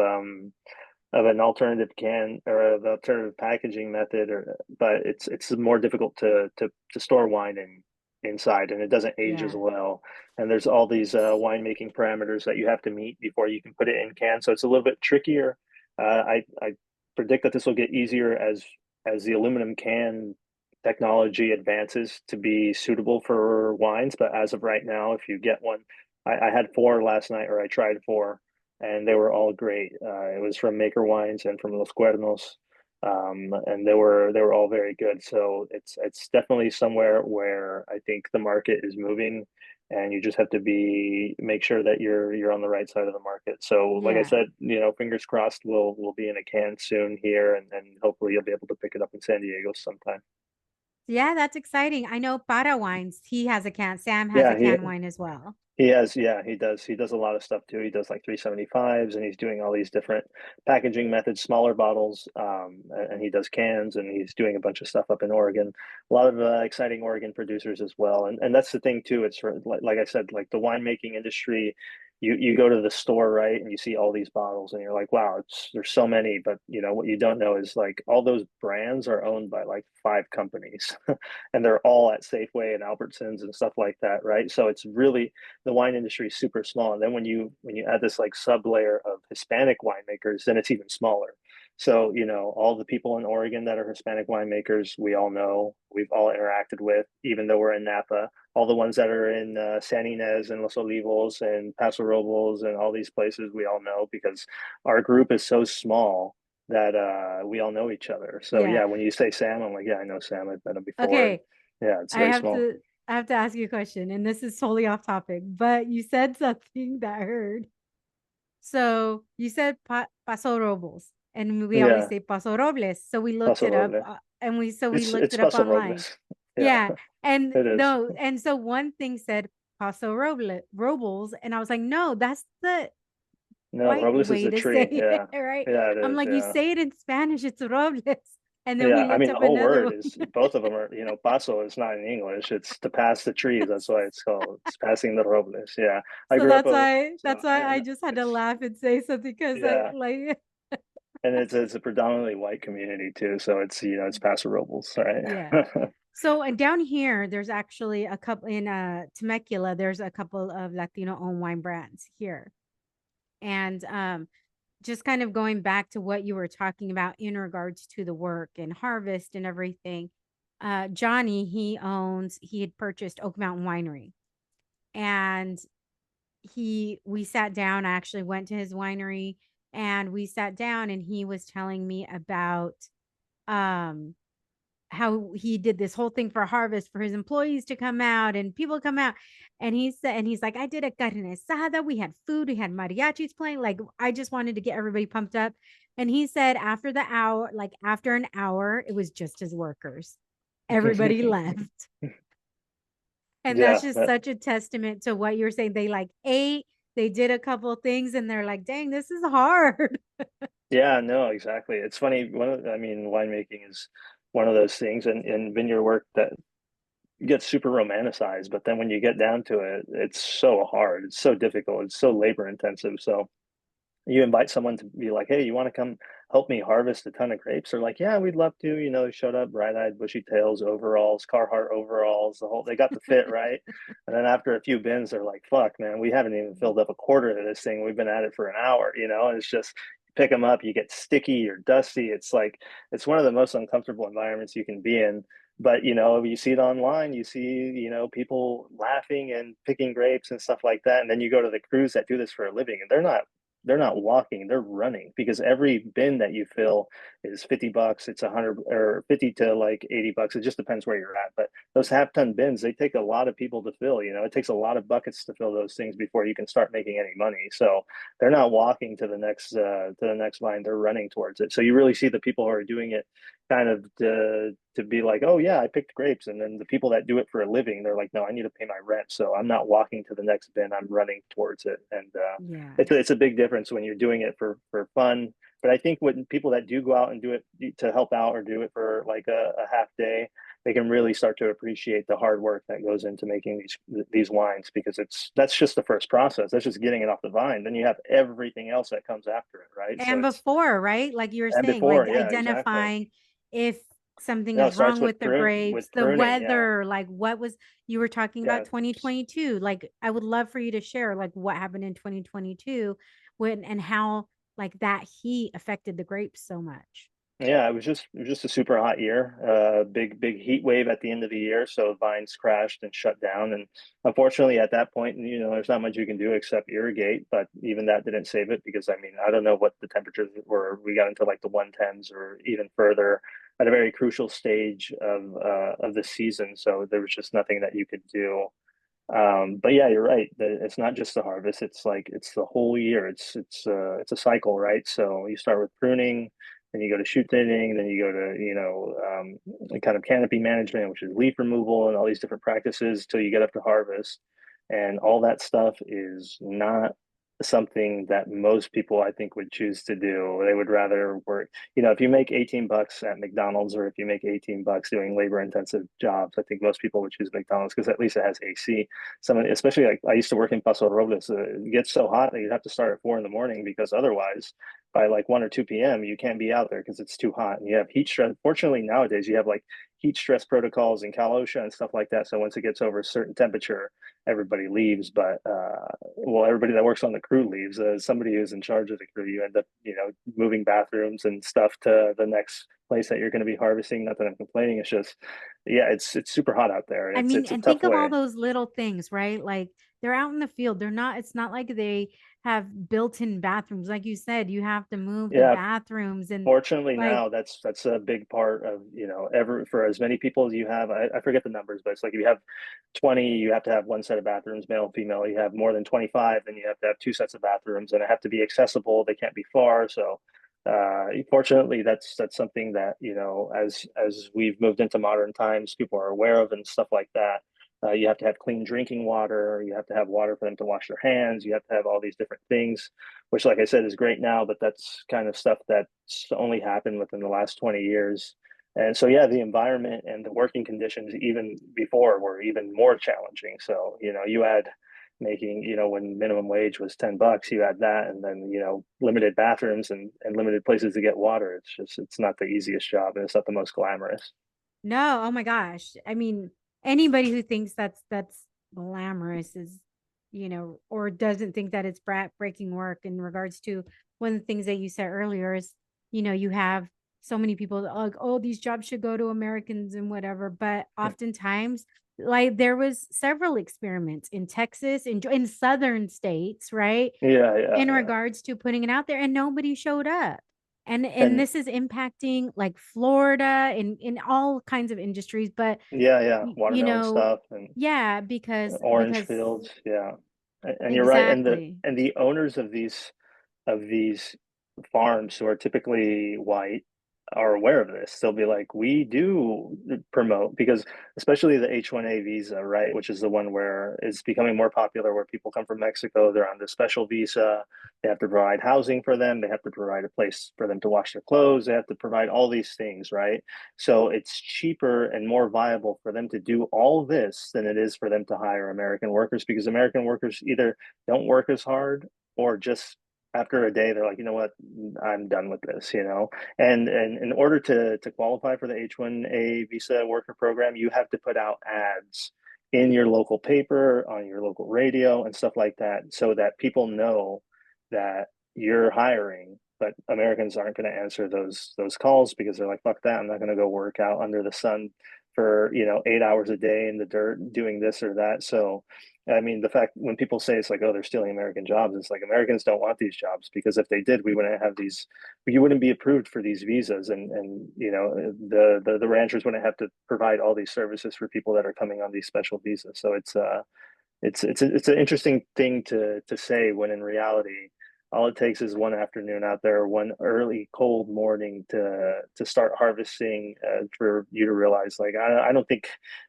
an alternative can or an alternative packaging method, but it's more difficult to store wine inside, and it doesn't age as Yeah. well. And there's all these winemaking parameters that you have to meet before you can put it in cans, so it's a little bit trickier. I predict that this will get easier as the aluminum can technology advances to be suitable for wines. But as of right now, if you get one, I had four last night, or I tried four, and they were all great. It was from Maker Wines and from Los Cuernos, and they were all very good. So it's definitely somewhere where I think the market is moving, and you just have to make sure that you're on the right side of the market. So, like I Yeah. said, fingers crossed, we'll be in a can soon here, and hopefully you'll be able to pick it up in San Diego sometime. Yeah, that's exciting. I know Para Wines, he has a can. Sam has a Yeah, he can wine as well. He has, yeah, he does. He does a lot of stuff too. He does like 375s, and he's doing all these different packaging methods, smaller bottles, and he does cans, and he's doing a bunch of stuff up in Oregon. A lot of exciting Oregon producers as well, and that's the thing too. It's like I said, like the winemaking industry. You go to the store, right, and you see all these bottles, and you're like, wow, there's so many. But what you don't know is like all those brands are owned by like five companies, and they're all at Safeway and Albertsons and stuff like that, right? So it's really the wine industry is super small. And then when you add this like sub layer of Hispanic winemakers, then it's even smaller. So, all the people in Oregon that are Hispanic winemakers, we all know, we've all interacted with, even though we're in Napa. All the ones that are in San Ynez and Los Olivos and Paso Robles and all these places, we all know because our group is so small that we all know each other. So Yeah. yeah, when you say Sam, I'm like, yeah, I know Sam. I've met him before, and Okay. yeah, it's I very have small. to I have to ask you a question, and this is totally off topic, but you said something that I heard. So you said Paso Robles, and we always Yeah, say Paso Robles. So we looked Paso it up, Robles. and we It's looked it's it up Paso online. Robles. Yeah, Yeah. And it is. no, and so one thing said Robles, and I was like, no, that's the No, white Robles is way the to say tree. it, Yeah. right? Yeah, it I'm is. like, you Yeah. say it in Spanish, it's Robles. And then we Yeah. I looked mean, the up whole another word one. is both of them are, Paso is not in English. It's to pass the trees. That's why it's called. It's passing the Robles. Yeah. I So grew up so that's why I just had to it's, laugh and say something because I yeah. like And it's a predominantly white community too. So it's, it's Paso Robles, right? yeah. So and down here, there's actually a couple in Temecula, there's a couple of Latino owned wine brands here. And just kind of going back to what you were talking about in regards to the work and harvest and everything. Johnny, he had purchased Oak Mountain Winery, and we sat down. I actually went to his winery and we sat down, and he was telling me about um how he did this whole thing for harvest for his employees to come out and people come out. And he said, and he's like, I did a carne asada. We had food, we had mariachis playing. Like, I just wanted to get everybody pumped up. And he said, after the hour, like after an hour, it was just his workers. Everybody left. And that's Yeah. just such a testament to what you're saying. They like ate, they did a couple things, and they're like, dang, this is hard. Yeah, no, exactly. It's funny. I mean, winemaking is one of those things, and vineyard work that gets super romanticized. But then when you get down to it, it's so hard. It's so difficult. It's so labor intensive. So you invite someone to be like, hey, you want to come help me harvest a ton of grapes? They're like, yeah, we'd love to. They showed up, bright-eyed, bushy-tails, overalls, Carhartt overalls, they got the fit right. And then after a few bins, they're like, fuck, man, we haven't even filled up a quarter of this thing. We've been at it for an hour, and it's just pick them up, you get sticky or dusty. It's like it's one of the most uncomfortable environments you can be in. But you see it online, you see, people laughing and picking grapes and stuff like that. And then you go to the crews that do this for a living, and they're not walking, they're running, because every bin that you fill is $50. It's 100 or 50 to like $80. It just depends where you're at. But those half-ton bins, they take a lot of people to fill. It takes a lot of buckets to fill those things before you can start making any money. So they're not walking to the next line, they're running towards it. So you really see the people who are doing it kind of to be like, oh yeah, I picked grapes. And then the people that do it for a living, they're like, no, I need to pay my rent, so I'm not walking to the next bin, I'm running towards it. And Yeah. it's a big difference when you're doing it for fun. But I think when people that do go out and do it to help out or do it for like a half day, they can really start to appreciate the hard work that goes into making these wines, because that's just the first process. That's just getting it off the vine. Then you have everything else that comes after it, right? So And it's before, right? Like you were and saying, like before, yeah, exactly. identifying if something No, is it starts wrong with with the grapes, the pruning, yeah. weather, like what was you were talking Yeah, about 2022. Like I would love for you to share like what happened in 2022 when and how like that heat affected the grapes so much. yeah, it was just a super hot year, big heat wave at the end of the year, so vines crashed and shut down. And unfortunately, at that point, there's not much you can do except irrigate. But even that didn't save it, because I mean, I don't know what the temperatures were. We got into like the 110s or even further at a very crucial stage of the season, so there was just nothing that you could do. But yeah, you're right. It's not just the harvest. It's like it's the whole year. It's a cycle, right? So you start with pruning, then you go to shoot thinning, then you go to kind of canopy management, which is leaf removal and all these different practices till you get up to harvest. And all that stuff is not something that most people, I think, would choose to do. They would rather work. If you make $18 at McDonald's, or if you make $18 doing labor intensive jobs, I think most people would choose McDonald's because at least it has AC. Someone, especially like I used to work in Paso Robles, it gets so hot that you'd have to start at 4 in the morning, because otherwise by like 1 or 2 p.m. you can't be out there because it's too hot and you have heat stress. Fortunately, nowadays you have like heat stress protocols in Cal OSHA and stuff like that. So once it gets over a certain temperature, everybody leaves. But well, everybody that works on the crew leaves. Somebody who's in charge of the crew, you end up moving bathrooms and stuff to the next place that you're going to be harvesting. Not that I'm complaining, it's just yeah, it's super hot out there, and I it's mean, it's a and tough think of all way. those little things, right? Like they're out in the field. It's not like they have built-in bathrooms. Like you said, you have to move the Yeah, bathrooms and fortunately like now that's a big part of ever for as many people as you have. I forget the numbers, but it's like if you have 20, you have to have one set of bathrooms, male and female. You have more than 25, then you have to have two sets of bathrooms, and it have to be accessible. They can't be far. So Fortunately, that's something that, as we've moved into modern times, people are aware of and stuff like that. You have to have clean drinking water. You have to have water for them to wash their hands. You have to have all these different things, which, like I said, is great now, but that's kind of stuff that's only happened within the last 20 years. And so, yeah, the environment and the working conditions even before were even more challenging. So, you add making, when minimum wage was $10, you add that, and then, limited bathrooms and limited places to get water. It's not the easiest job, and it's not the most glamorous. No, oh my gosh. I mean, anybody who thinks that's glamorous is, or doesn't think that it's breaking work in regards to one of the things that you said earlier is, you have so many people that are like, oh, these jobs should go to Americans and whatever. But oftentimes, like there was several experiments in Texas, in southern states, right? Yeah, yeah, In yeah. regards to putting it out there, and nobody showed up. And And this is impacting like Florida in all kinds of industries, but yeah, yeah, you watermelon know, stuff and yeah, because orange fields. Yeah. And you're right. And the exactly. and the owners of these farms, who are typically white, are aware of this. They'll be like, we do promote, because especially the H-1A visa, right, which is the one where it's becoming more popular, where people come from Mexico, they're on the special visa. They have to provide housing for them. They have to provide a place for them to wash their clothes. They have to provide all these things, right? So it's cheaper and more viable for them to do all this than it is for them to hire American workers, because American workers either don't work as hard, or just after a day they're like, you know what, I'm done with this, and in order to qualify for the H-1A visa worker program, you have to put out ads in your local paper, on your local radio, and stuff like that, so that people know that you're hiring. But Americans aren't going to answer those calls, because they're like, fuck that, I'm not going to go work out under the sun for 8 hours a day in the dirt doing this or that. So I mean, the fact when people say it's like, oh, they're stealing American jobs, it's like Americans don't want these jobs, because if they did, we wouldn't have these, you wouldn't be approved for these visas, and the ranchers wouldn't have to provide all these services for people that are coming on these special visas. So it's an interesting thing to say, when in reality, all it takes is one afternoon out there, one early cold morning to start harvesting, for you to realize, like, I don't think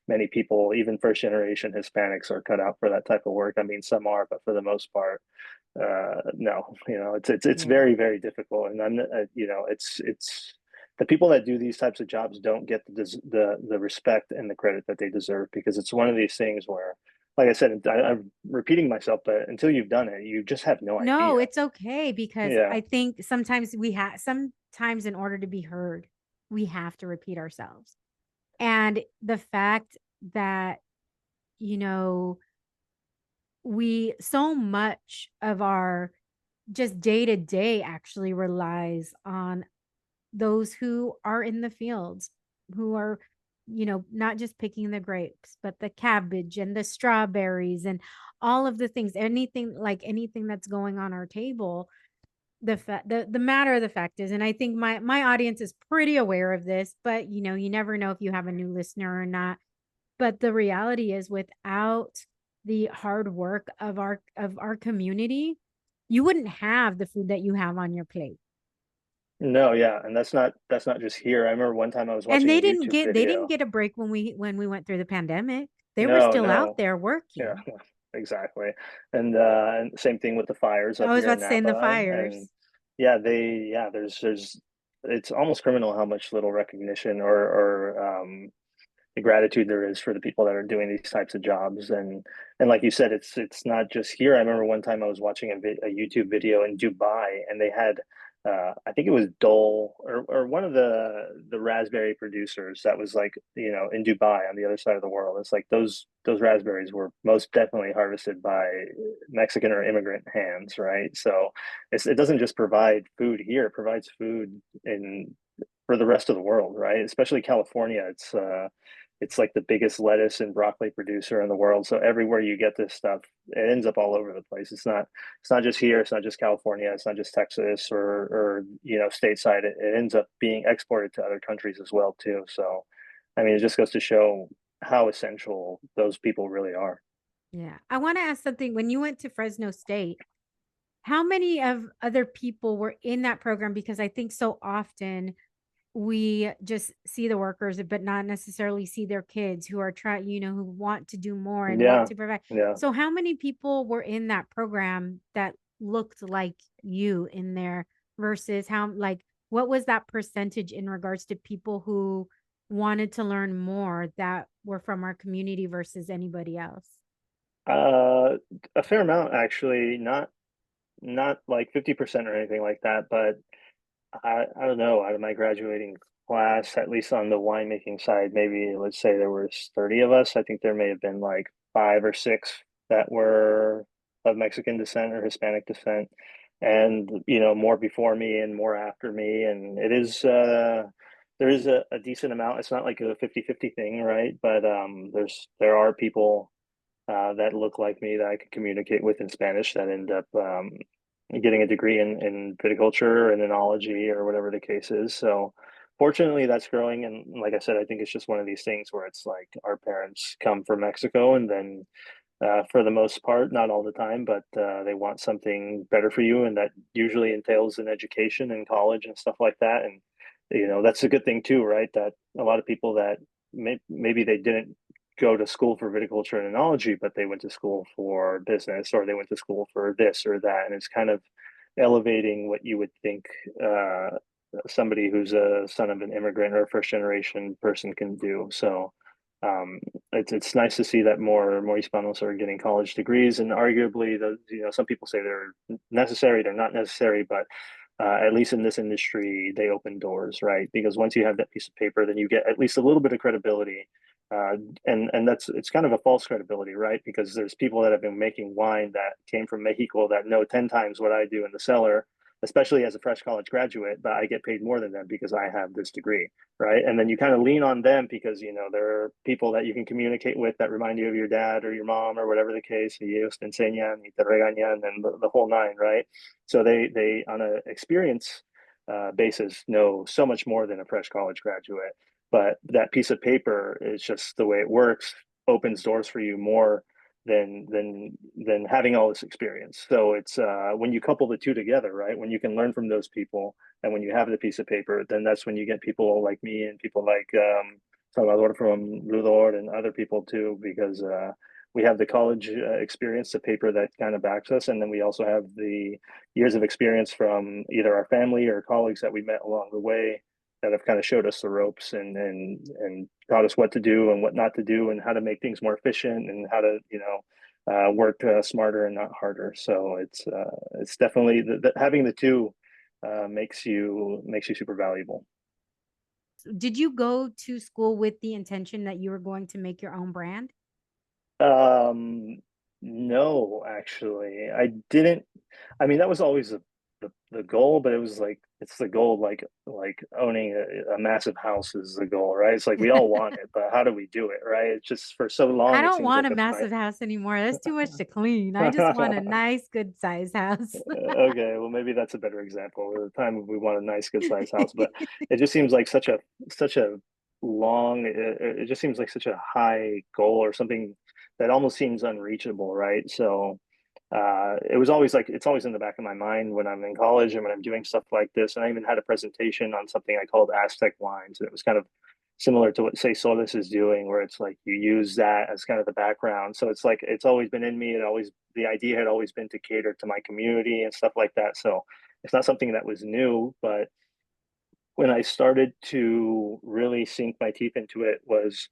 many people, even first generation Hispanics, are cut out for that type of work. I mean, some are, but for the most part, no. It's Yeah. very, very difficult, and it's the people that do these types of jobs don't get the respect and the credit that they deserve, because it's one of these things where, like I said, I'm repeating myself, but until you've done it, you just have no idea. No, it's okay because Yeah. I think sometimes in order to be heard, we have to repeat ourselves. And the fact that, you know, we so much of our just day to day actually relies on those who are in the fields, who are, not just picking the grapes, but the cabbage and the strawberries and all of the things, anything that's going on our table. The matter of the fact is, and I think my audience is pretty aware of this, but you never know if you have a new listener or not. But the reality is, without the hard work of our community, you wouldn't have the food that you have on your plate. No, yeah, and that's not just here. I remember one time I was And watching a YouTube they didn't video. get a break when we went through the pandemic. They were No, still out no. there Yeah, working. yeah, exactly. And same thing with the fires I up was here about in to say in the Napa. And fires. yeah, there's it's almost criminal how much little recognition or the gratitude there is for the people that are doing these types of jobs. And like you said, it's not just here. I remember one time I was watching a YouTube video in Dubai, and they had, I think it was Dole, or one of the raspberry producers that was, like, in Dubai on the other side of the world. It's like those raspberries were most definitely harvested by Mexican or immigrant hands, right? So it doesn't just provide food here; it provides food in for the rest of the world, right? Especially California. It's like the biggest lettuce and broccoli producer in the world. So everywhere you get this stuff, it ends up all over the place. It's not just here. It's not just California. It's not just Texas or stateside. It ends up being exported to other countries as well too. So, I mean, it just goes to show how essential those people really are. Yeah. I want to ask something. When you went to Fresno State, how many of other people were in that program? Because I think so often we just see the workers, but not necessarily see their kids who are trying, who want to do more and want Yeah, to provide. yeah. So, how many people were in that program that looked like you in there versus what was that percentage in regards to people who wanted to learn more that were from our community versus anybody else? Uh, a fair amount actually, not like 50% or anything like that, but I don't know, out of my graduating class, at least on the winemaking side, maybe let's say there was 30 of us. I think there may have been like five or six that were of Mexican descent or Hispanic descent, and more before me and more after me. And it is there is a decent amount. It's not like a 50-50 thing, right? But there are people that look like me that I could communicate with in Spanish that end up getting a degree in viticulture and enology or whatever the case is. So fortunately, that's growing. And like I said, I think it's just one of these things where it's like our parents come from Mexico and then for the most part, not all the time, but they want something better for you. And that usually entails an education in college and stuff like that. And, that's a good thing too, right? That a lot of people that maybe they didn't go to school for viticulture and enology, but they went to school for business or they went to school for this or that. And it's kind of elevating what you would think uh, somebody who's a son of an immigrant or a first generation person can do. So it's nice to see that more Hispanos are getting college degrees, and arguably some people say they're necessary, they're not necessary, but at least in this industry, they open doors, right? Because once you have that piece of paper, then you get at least a little bit of credibility. Uh, and it's kind of a false credibility, right? Because there's people that have been making wine that came from Mexico that know 10 times what I do in the cellar, especially as a fresh college graduate, but I get paid more than them because I have this degree, right? And then you kind of lean on them because there are people that you can communicate with that remind you of your dad or your mom or whatever the case. Y ellos te enseñan y te regañan and the whole nine, right? So they on an experience basis know so much more than a fresh college graduate. But that piece of paper is just the way it works, opens doors for you more than having all this experience. So it's when you couple the two together, right? When you can learn from those people, and when you have the piece of paper, then that's when you get people like me and people like Salvador from Ludor and other people too, because we have the college experience, the paper that kind of backs us, and then we also have the years of experience from either our family or colleagues that we met along the way that have kind of showed us the ropes and taught us what to do and what not to do and how to make things more efficient and how to work smarter and not harder. So it's definitely having the two makes you super valuable. Did you go to school with the intention that you were going to make your own brand? Um, no, actually, I didn't. I mean, that was always the goal, but it was like it's the goal, like owning a massive house is the goal, right? It's like we all want it, but how do we do it, right? It's just for so I long, it don't seems want like a a night. massive house anymore. That's too much to clean. I just want a nice, good size house. Okay, well, maybe that's a better example. At the time, we want a nice, good sized house, but it just seems like such a long. It just seems like such a high goal or something that almost seems unreachable, right? So it was always like it's always in the back of my mind when I'm in college and when I'm doing stuff like this. And I even had a presentation on something I called Aztec wines, and it was kind of similar to what say Solis is doing, where it's like you use that as kind of the background. So it's like it's always been in me. The idea had always been to cater to my community and stuff like that. So it's not something that was new, but when I started to really sink my teeth into it was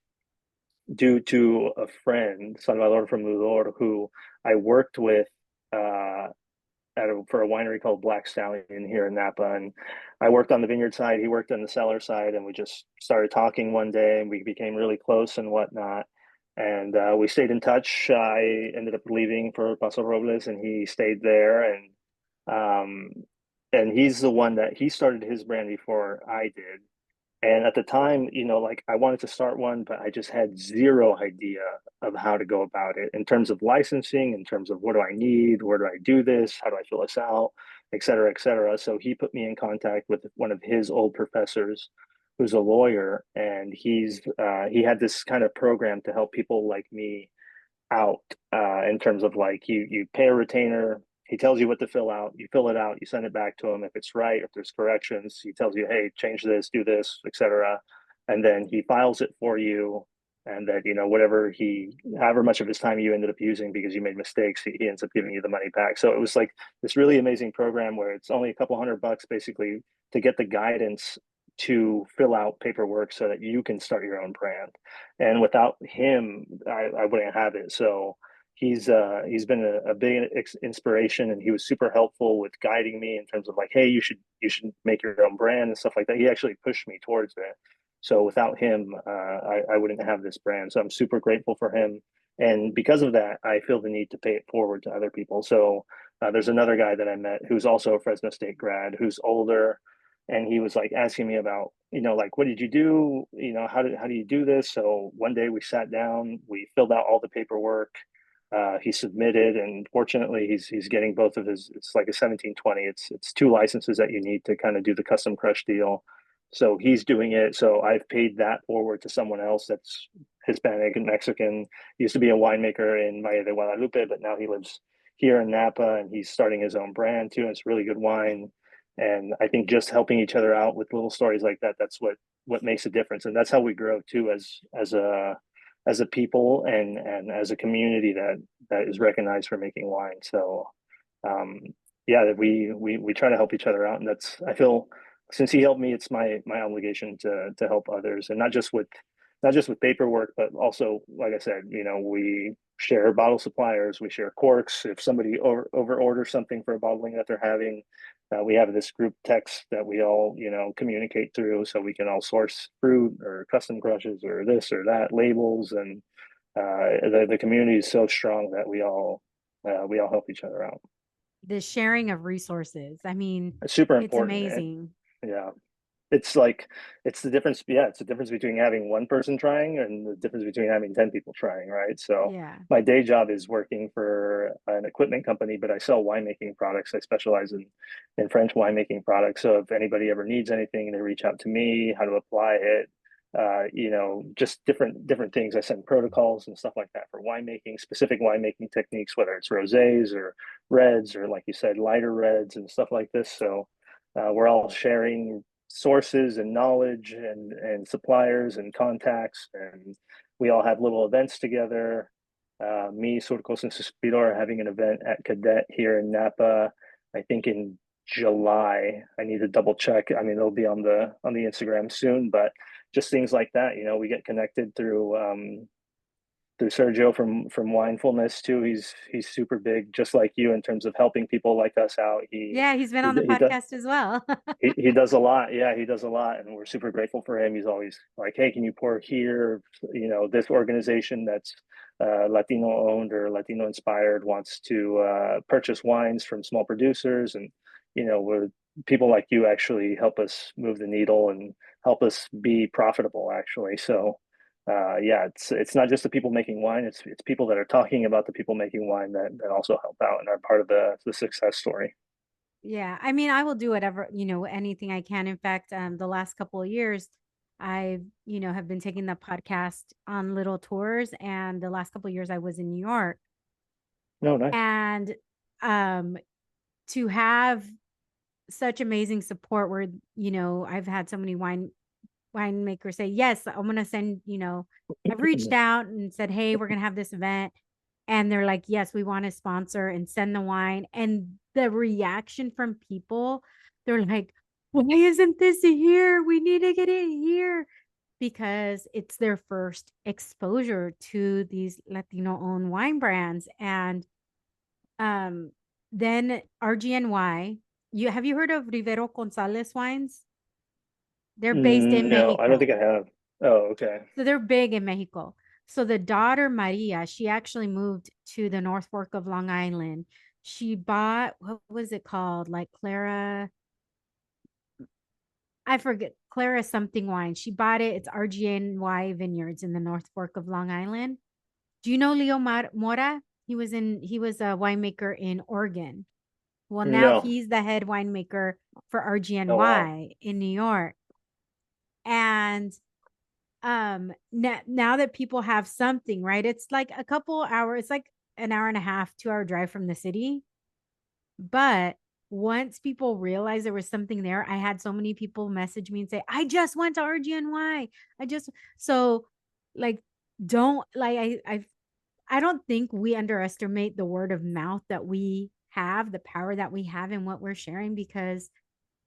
due to a friend, Salvador from Ludor, who I worked with uh, for a winery called Black Stallion here in Napa. And I worked on the vineyard side, he worked on the cellar side, and we just started talking one day and we became really close and whatnot. And we stayed in touch. I ended up leaving for Paso Robles and he stayed there. Um, and he's the one that he started his brand before I did. And at the time, like I wanted to start one, but I just had zero idea of how to go about it in terms of licensing, in terms of what do I need, where do I do this, how do I fill this out, et cetera, et cetera. So he put me in contact with one of his old professors who's a lawyer, and he had this kind of program to help people like me out in terms of like you pay a retainer. He tells you what to fill out. You fill it out. You send it back to him. If it's right, if there's corrections, he tells you, hey, change this, do this, etc. And then he files it for you. And then, whatever however much of his time you ended up using because you made mistakes, he ends up giving you the money back. So it was like this really amazing program where it's only a couple $100 basically to get the guidance to fill out paperwork so that you can start your own brand. And without him, I wouldn't have it. So he's been a big inspiration, and he was super helpful with guiding me in terms of like, hey, you should make your own brand and stuff like that. He actually pushed me towards it. So without him, I wouldn't have this brand. So I'm super grateful for him. And because of that, I feel the need to pay it forward to other people. So there's another guy that I met who's also a Fresno State grad, who's older, and he was like asking me about, like, what did you do? How do you do this? So one day we sat down, we filled out all the paperwork. He submitted, and fortunately, he's getting both of his. It's like a 1720. It's two licenses that you need to kind of do the custom crush deal. So he's doing it. So I've paid that forward to someone else that's Hispanic and Mexican. He used to be a winemaker in Valle de Guadalupe, but now he lives here in Napa, and he's starting his own brand too. And it's really good wine. And I think just helping each other out with little stories like that, that's what makes a difference. And that's how we grow too, as a people and as a community that is recognized for making wine. So um, yeah, we try to help each other out, and that's, I feel, since he helped me, it's my obligation to help others, and not just with paperwork, but also, like I said, we share bottle suppliers, we share corks. If somebody over orders something for a bottling that they're having, we have this group text that we all communicate through, so we can all source fruit or custom crushes or this or that labels, and the community is so strong that we all help each other out. The sharing of resources. I mean, It's super it's important. amazing. Yeah, it's like it's the difference. Yeah, it's the difference between having one person trying and the difference between having 10 people trying, right? So Yeah. my day job is working for an equipment company, but I sell winemaking products. I specialize in French winemaking products. So if anybody ever needs anything, they reach out to me, how to apply it, just different things. I send protocols and stuff like that for winemaking, specific winemaking techniques, whether it's rosés or reds, or like you said, lighter reds and stuff like this. So we're all sharing sources and knowledge and suppliers and contacts, and we all have little events together. Me, Surcos, and Suspiro are having an event at Cadet here in Napa, I think in July. I need to double check. I mean, it'll be on the Instagram soon, but just things like that. We get connected through Sergio from Winefulness too. He's super big, just like you, in terms of helping people like us out. He Yeah, he's been he on the he does podcast as well. he does a lot. Yeah, he does a lot, and we're super grateful for him. He's always like, "Hey, can you pour here? This organization that's Latino owned or Latino inspired wants to purchase wines from small producers, and with people like you actually help us move the needle and help us be profitable, actually." So yeah, it's not just the people making wine; it's people that are talking about the people making wine that also help out and are part of the success story. Yeah, I mean, I will do whatever, anything I can. In fact, the last couple of years, I, have been taking the podcast on little tours, and the last couple of years I was in New York, No, nice. and um, to have such amazing support where, I've had so many winemakers say, yes, I'm gonna send, I've reached out and said, hey, we're gonna have this event. And they're like, yes, we want to sponsor and send the wine. And the reaction from people, they're like, why isn't this here? We need to get it here, because it's their first exposure to these Latino owned wine brands. And um, then RGNY, have you heard of Rivero Gonzalez wines? They're based in No, I don't Mexico. think I have. Oh, okay. So they're big in Mexico. So the daughter Maria, she actually moved to the North Fork of Long Island. She bought, what was it called? Like Clara, I forget, Clara something wine. She bought it. It's RGNY Vineyards in the North Fork of Long Island. Do you know Leo Mora? He was a winemaker in Oregon. Well, now No. he's the head winemaker for Oh, wow. RGNY in New York. And now that people have something, right? It's like a couple hours, it's like an hour and a half, 2 hour drive from the city. But once people realized there was something there, I had so many people message me and say, I just went to RGNY. I just, so like, don't like, I don't think we underestimate the word of mouth that we have, the power that we have in what we're sharing, because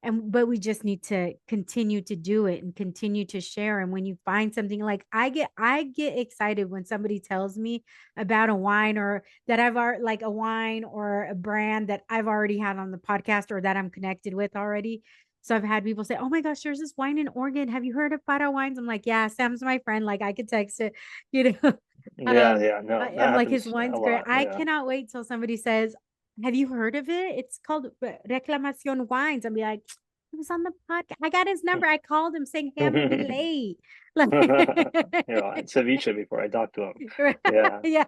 but we just need to continue to do it and continue to share. And when you find something, like I get excited when somebody tells me about a wine, or that I've already, like a wine or a brand that I've already had on the podcast or that I'm connected with already. So I've had people say, oh my gosh, there's this wine in Oregon, have you heard of Para Wines? I'm like, yeah, Sam's my friend, like I could text it, you know. Yeah, yeah, no, that I'm like, his happens a wine's great. lot. I Yeah. cannot wait till somebody says, have you heard of it? It's called Reclamación Wines. I'll be like, he was on the podcast. I got his number. I called him saying, hey, I'm gonna be late. I had ceviche before I talked to him. Like, Yeah. yeah.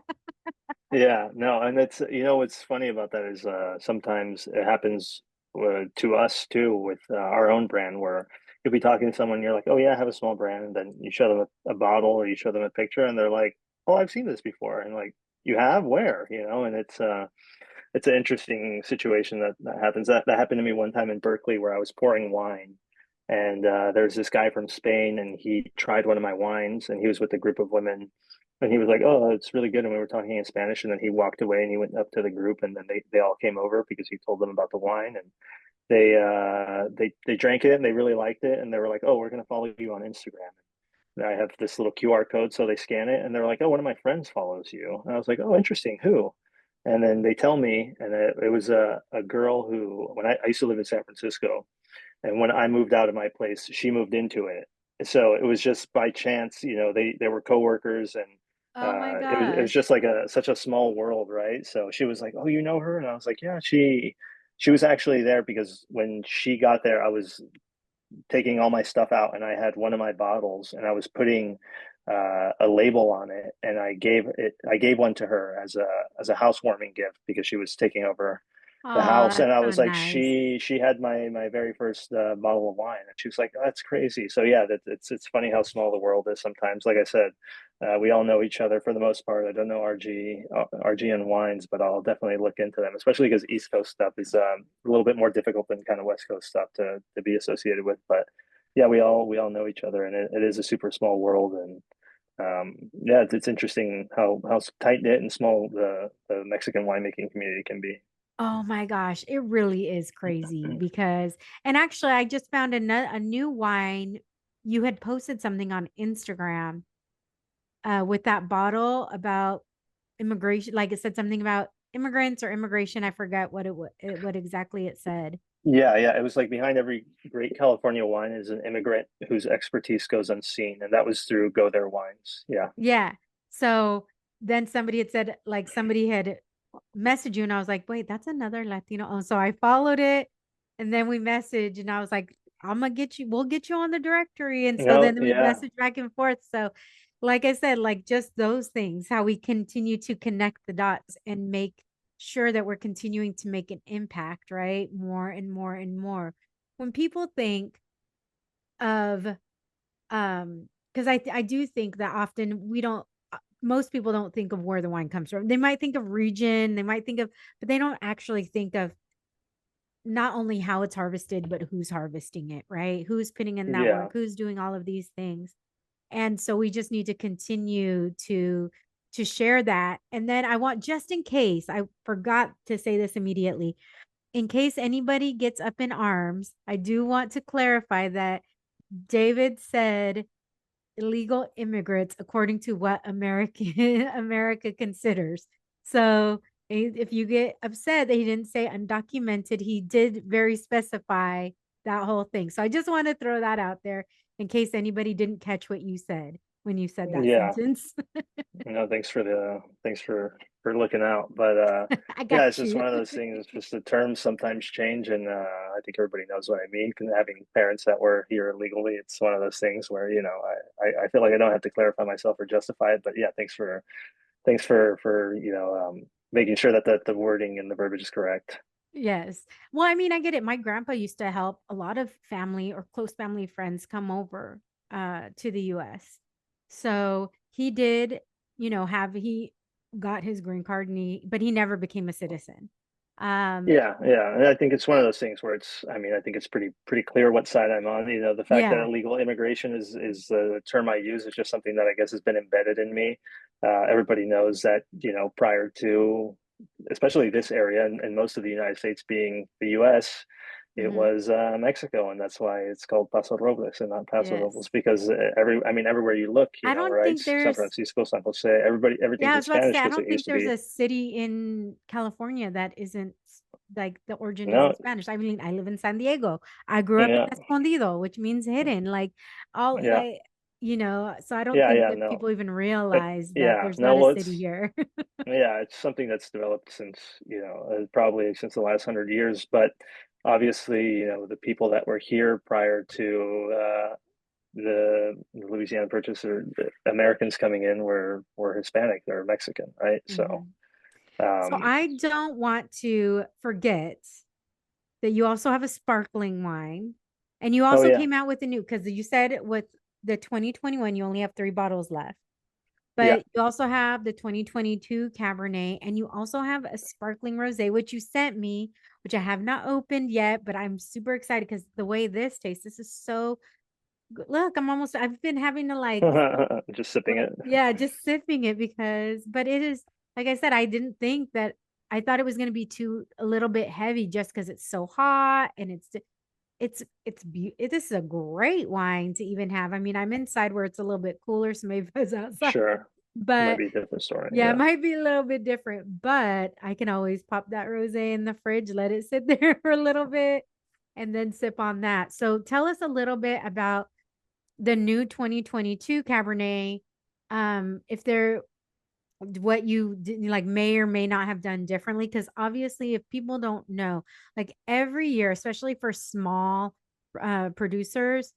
Yeah, no, and it's what's funny about that is sometimes it happens to us too with our own brand where you'll be talking to someone, you're like, oh yeah, I have a small brand, and then you show them a bottle or you show them a picture, and they're like, oh, I've seen this before, and like, you have where, and it's an interesting situation that happens. That happened to me one time in Berkeley where I was pouring wine, and there's this guy from Spain, and he tried one of my wines, and he was with a group of women, and he was like, "Oh, it's really good." And we were talking in Spanish, and then he walked away, and he went up to the group, and then they all came over because he told them about the wine, and they drank it, and they really liked it, and they were like, "Oh, we're gonna follow you on Instagram." And I have this little QR code, so they scan it, and they're like, "Oh, one of my friends follows you." And I was like, "Oh, interesting. Who?" And then they tell me, and it was a girl who, when I used to live in San Francisco, and when I moved out of my place, she moved into it. So it was just by chance, they were coworkers, and Oh my it was gosh. just like such a small world, right? So she was like, "Oh, you know her?" And I was like, "Yeah, she was actually there because when she got there, I was taking all my stuff out, and I had one of my bottles, and I was putting a label on it, and I gave one to her as a housewarming gift because she was taking over the Oh, house, and that's I so was like, nice. she had my very first bottle of wine, and she was like, oh, that's crazy. So yeah, it's funny how small the world is sometimes. Like I said, we all know each other for the most part. I don't know RGN wines, but I'll definitely look into them, especially because East Coast stuff is a little bit more difficult than kind of West Coast stuff to be associated with. But yeah, we all know each other, and it is a super small world, and yeah, it's interesting how tight knit and small the Mexican winemaking community can be. Oh my gosh, it really is crazy because, and actually, I just found a new wine. You had posted something on Instagram with that bottle about immigration. Like it said something about immigrants or immigration. I forget what exactly it said. Yeah, yeah. It was like behind every great California wine is an immigrant whose expertise goes unseen, and that was through Go There Wines. Yeah. Yeah. So then somebody had said, like, somebody had messaged you, and I was like, wait, that's another Latino. Oh, so I followed it, and then we messaged, and I was like, we'll get you on the directory. And so No, then we yeah, messaged back and forth. So, like I said, like just those things, how we continue to connect the dots and make sure that we're continuing to make an impact, right? More and more and more. When people think of because I do think that often we don't most people don't think of where the wine comes from. They might think of region, they might think of, but they don't actually think of not only how it's harvested, but who's harvesting it, right? Who's putting in that yeah, work, who's doing all of these things. And so we just need to continue to share that. And then I want, just in case, I forgot to say this immediately, in case anybody gets up in arms, I do want to clarify that David said illegal immigrants according to what American America considers. So if you get upset that he didn't say undocumented, he did very specify that whole thing. So I just want to throw that out there in case anybody didn't catch what you said when you said that yeah. sentence. Thanks for looking out. But I yeah, got it's just you. one of those things. It's just the terms sometimes change, and I think everybody knows what I mean. Having parents that were here illegally, it's one of those things where I feel like I don't have to clarify myself or justify it. But yeah, thanks for making sure that the wording and the verbiage is correct. Yes. Well, I mean, I get it. My grandpa used to help a lot of family or close family friends come over to the US. So he did, have he got his green card, but he never became a citizen. Yeah. And I think it's one of those things where I mean, I think it's pretty clear what side I'm on. You know, the fact that Yeah. illegal immigration is the term I use is just something that I guess has been embedded in me. Everybody knows that, you know, prior to especially this area and most of the United States being the US, it Hmm. was Mexico, and that's why it's called Paso Robles and not Paso Yes. Robles because I mean, everywhere you look, you I know, don't right? think San there's, Francisco, San Jose, yeah, everything's I in was about to say, Spanish I because don't it used think to there's be. a city in California that isn't like the origin No, isn't Spanish. I mean, I live in San Diego. I grew up in yeah, Escondido, which means hidden. Like all yeah, like, so I don't think that no. people even But realize that yeah, there's no, not a well, city here. it's something that's developed since, you know, probably since the last 100 years. But obviously, you know, the people that were here prior to the Louisiana Purchase or the Americans coming in were Hispanic or Mexican, right? So, Mhm. So um, I don't want to forget that you also have a sparkling wine and you oh also yeah, came out with a new because you said with the 2021 you only have 3 bottles left. yeah. But you also have the 2022 Cabernet, and you also have a sparkling rosé, which you sent me, which I have not opened yet, but I'm super excited because the way this tastes, this is so good. Look, I've been having to Just sipping it. yeah, just sipping it but it is, like I said, I didn't think that, I thought it was going to be a little bit heavy just because it's so hot and this is a great wine to even have. I mean, I'm inside where it's a little bit cooler, so maybe if I was outside. Sure, might But be a different story. yeah, it Yeah. might be a little bit different, but I can always pop that rosé in the fridge, let it sit there for a little bit, and then sip on that. So tell us a little bit about the new 2022 Cabernet. If there, what you like may or may not have done differently, because obviously, if people don't know, like every year, especially for small producers,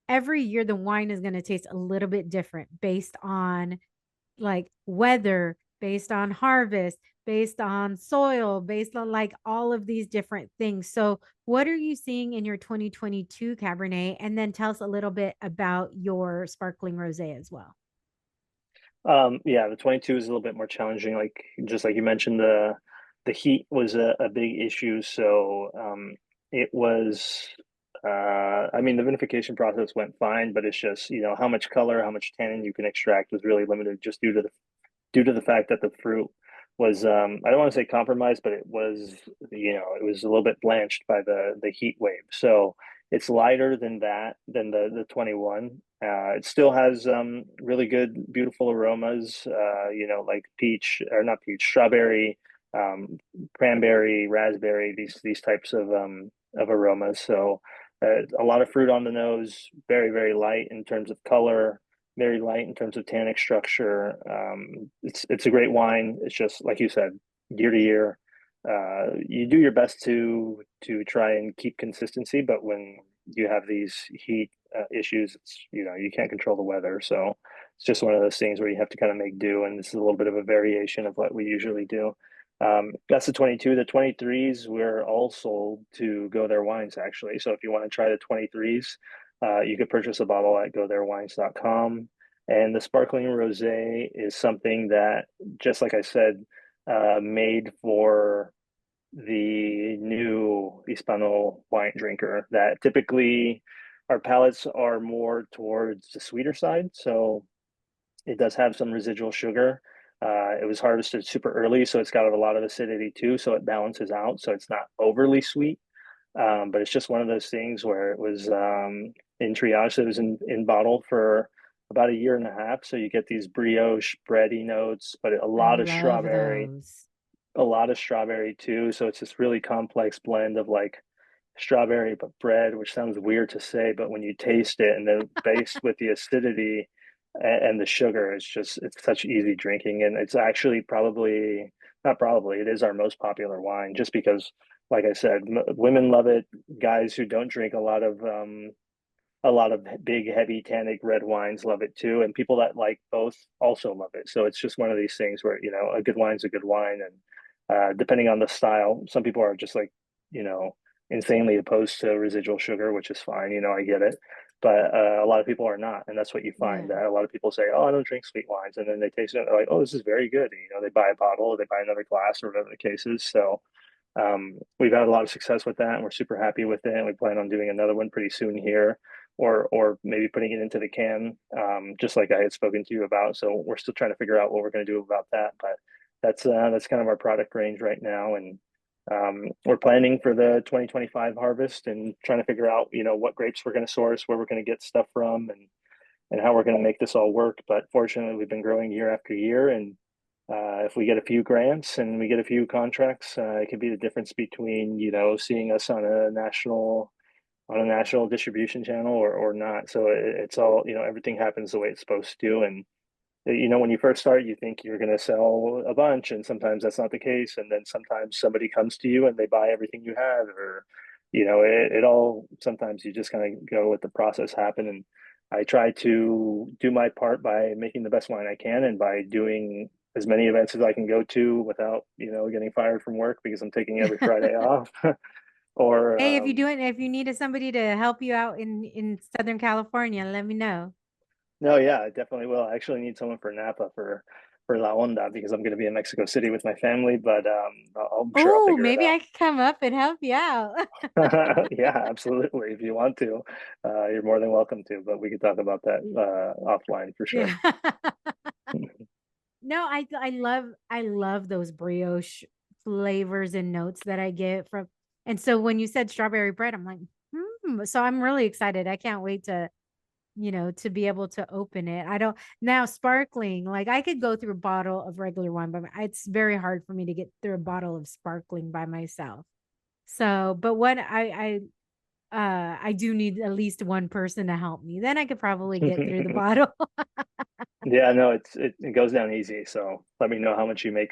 every year the wine is going to taste a little bit different based on like weather, based on harvest, based on soil, based on like all of these different things. So, what are you seeing in your 2022 Cabernet? And then tell us a little bit about your sparkling rosé as well. Yeah, the 22 is a little bit more challenging. Like just like you mentioned, the heat was a big issue. So it was I mean the vinification process went fine, but it's just, you know, how much color, how much tannin you can extract was really limited just due to the fact that the fruit was I don't want to say compromised, but it was, you know, it was a little bit blanched by the heat wave. So it's lighter than the 21. It still has really good, beautiful aromas. You know, like peach or not peach, strawberry, um, cranberry, raspberry. These types of aromas. So a lot of fruit on the nose. Very light in terms of color, very light in terms of tannic structure. It's a great wine. It's just like you said, year to year. You do your best to try and keep consistency, but when you have these heat issues, it's, you know, you can't control the weather, so it's just one of those things where you have to kind of make do. And this is a little bit of a variation of what we usually do. That's the 22. The 23s, we're all sold to Go There Wines, actually. So if you want to try the 23s, you could purchase a bottle at gotherewines.com. And the sparkling rosé is something that, just like I said, made for the new Hispano wine drinker that typically our palates are more towards the sweeter side. So it does have some residual sugar. It was harvested super early, so it's got a lot of acidity too. So it balances out. So it's not overly sweet. But it's just one of those things where it was in triage. So it was in bottle for about a year and a half. So you get these brioche bready notes, but I love those. a lot of strawberry too. So it's this really complex blend of like strawberry but bread, which sounds weird to say, but when you taste it and then based with the acidity and the sugar, it's such easy drinking. And it's actually probably not probably it is our most popular wine just because, like I said, women love it. Guys who don't drink a lot of big heavy tannic red wines love it too, and people that like both also love it. So it's just one of these things where, you know, a good wine's a good wine. And depending on the style, some people are just like, you know, insanely opposed to residual sugar, which is fine, you know, I get it. But a lot of people are not, and that's what you find, Yeah. that a lot of people say, oh, I don't drink sweet wines, and then they taste it and they're like, oh, this is very good, and, you know, they buy a bottle or they buy another glass or whatever the case is. So We've had a lot of success with that, and we're super happy with it. And we plan on doing another one pretty soon here, or maybe putting it into the can, just like I had spoken to you about. So we're still trying to figure out what we're going to do about that. But that's kind of our product range right now, and we're planning for the 2025 harvest and trying to figure out, what grapes we're going to source, where we're going to get stuff from, and how we're going to make this all work. But fortunately, we've been growing year after year, and if we get a few grants and we get a few contracts, it could be the difference between seeing us on a national distribution channel or not. So it's all everything happens the way it's supposed to. And when you first start, you think you're going to sell a bunch, and sometimes that's not the case. And then sometimes somebody comes to you and they buy everything you have, or it all. Sometimes you just kind of go let the process happen. And I try to do my part by making the best wine I can, and by doing as many events as I can go to without getting fired from work because I'm taking every Friday off. or Hey, if you needed somebody to help you out in Southern California, let me know. No, yeah, I definitely will. I actually need someone for Napa for La Onda because I'm going to be in Mexico City with my family, but I'm sure I'll Oh, figure it maybe out. I could come up and help you out. Yeah, absolutely. If you want to, you're more than welcome to, but we could talk about that offline for sure. Yeah. No, I love those brioche flavors and notes that I get from. And so when you said strawberry bread, I'm like, So I'm really excited. I can't wait to be able to open it. I don't now sparkling, like I could go through a bottle of regular wine, but it's very hard for me to get through a bottle of sparkling by myself. So, but what I do need at least one person to help me. Then I could probably get through the bottle. Yeah, no, it goes down easy. So let me know how much you make,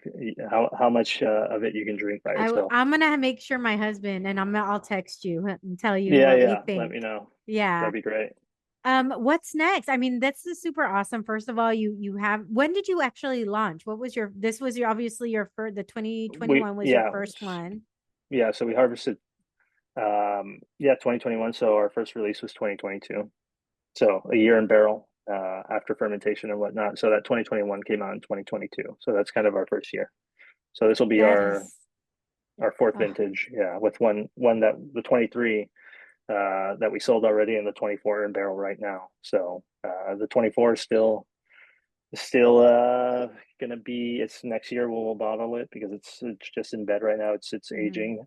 how much of it you can drink by yourself. I'm gonna make sure my husband and I'll text you and tell you Yeah, what we yeah. Let me think. know. Yeah. That'd be great. What's next? I mean, that's the super awesome. First of all, you have when did you actually launch? What was this was your obviously your first the We 2021 was your yeah first one. yeah. So we harvested 2021. So our first release was 2022. So a year in barrel after fermentation and whatnot. So that 2021 came out in 2022. So that's kind of our first year. So this will be That our is fourth oh, vintage. Yeah, with one that the 23 that we sold already, and the 24 in barrel right now. So the 24 is still gonna be it's next year we'll bottle it because it's just in bed right now. It's mhm. aging,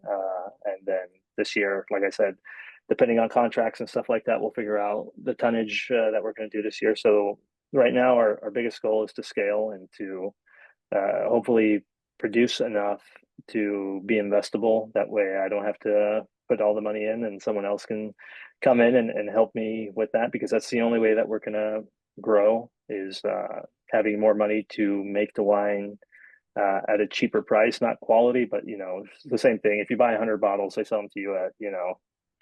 and then this year, like I said, depending on contracts and stuff like that, we'll figure out the tonnage that we're going to do this year. So right now, our biggest goal is to scale and to hopefully produce enough to be investable. That way, I don't have to put all the money in, and someone else can come in and help me with that because that's the only way that we're going to grow is having more money to make the wine at a cheaper price, not quality, but it's the same thing. If you buy 100 bottles, they sell them to you at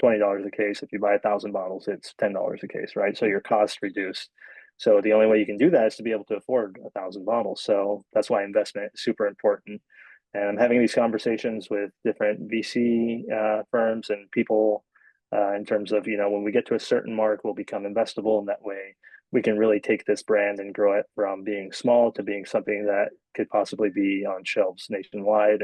$20 a case. If you buy 1,000 bottles, it's $10 a case, right? So your cost reduced. So the only way you can do that is to be able to afford 1,000 bottles. So that's why investment is super important. And I'm having these conversations with different VC firms and people in terms of when we get to a certain mark, we'll become investable, and that way we can really take this brand and grow it from being small to being something that could possibly be on shelves nationwide.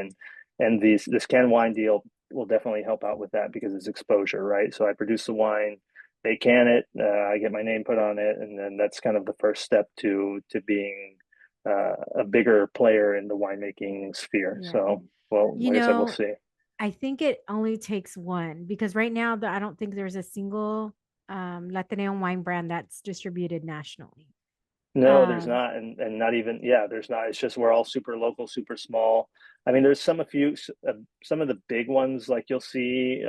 And this canned wine deal will definitely help out with that because it's exposure, right? So I produce the wine, they can it, I get my name put on it, and then that's kind of the first step to being a bigger player in the winemaking sphere. Yeah. So, well, You like I said, we'll know, see. I think it only takes one because right now I don't think there's a single Latino wine brand that's distributed nationally. No, there's Um, not, and not even yeah, there's not. It's just we're all super local, super small. I mean, there's some of the big ones like you'll see,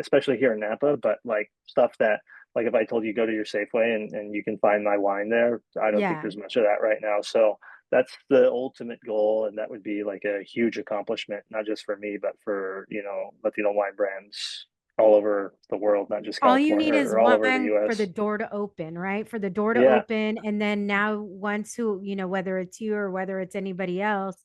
especially here in Napa, but like stuff that like if I told you go to your Safeway and you can find my wine there, I don't think yeah. there's much of that right now. So that's the ultimate goal, and that would be like a huge accomplishment, not just for me, but for Latino wine brands all over the world, not just All you California need is or all over the one for the U.S. door to open, right? For the door to Yeah, open. And then now, once whether it's you or whether it's anybody else,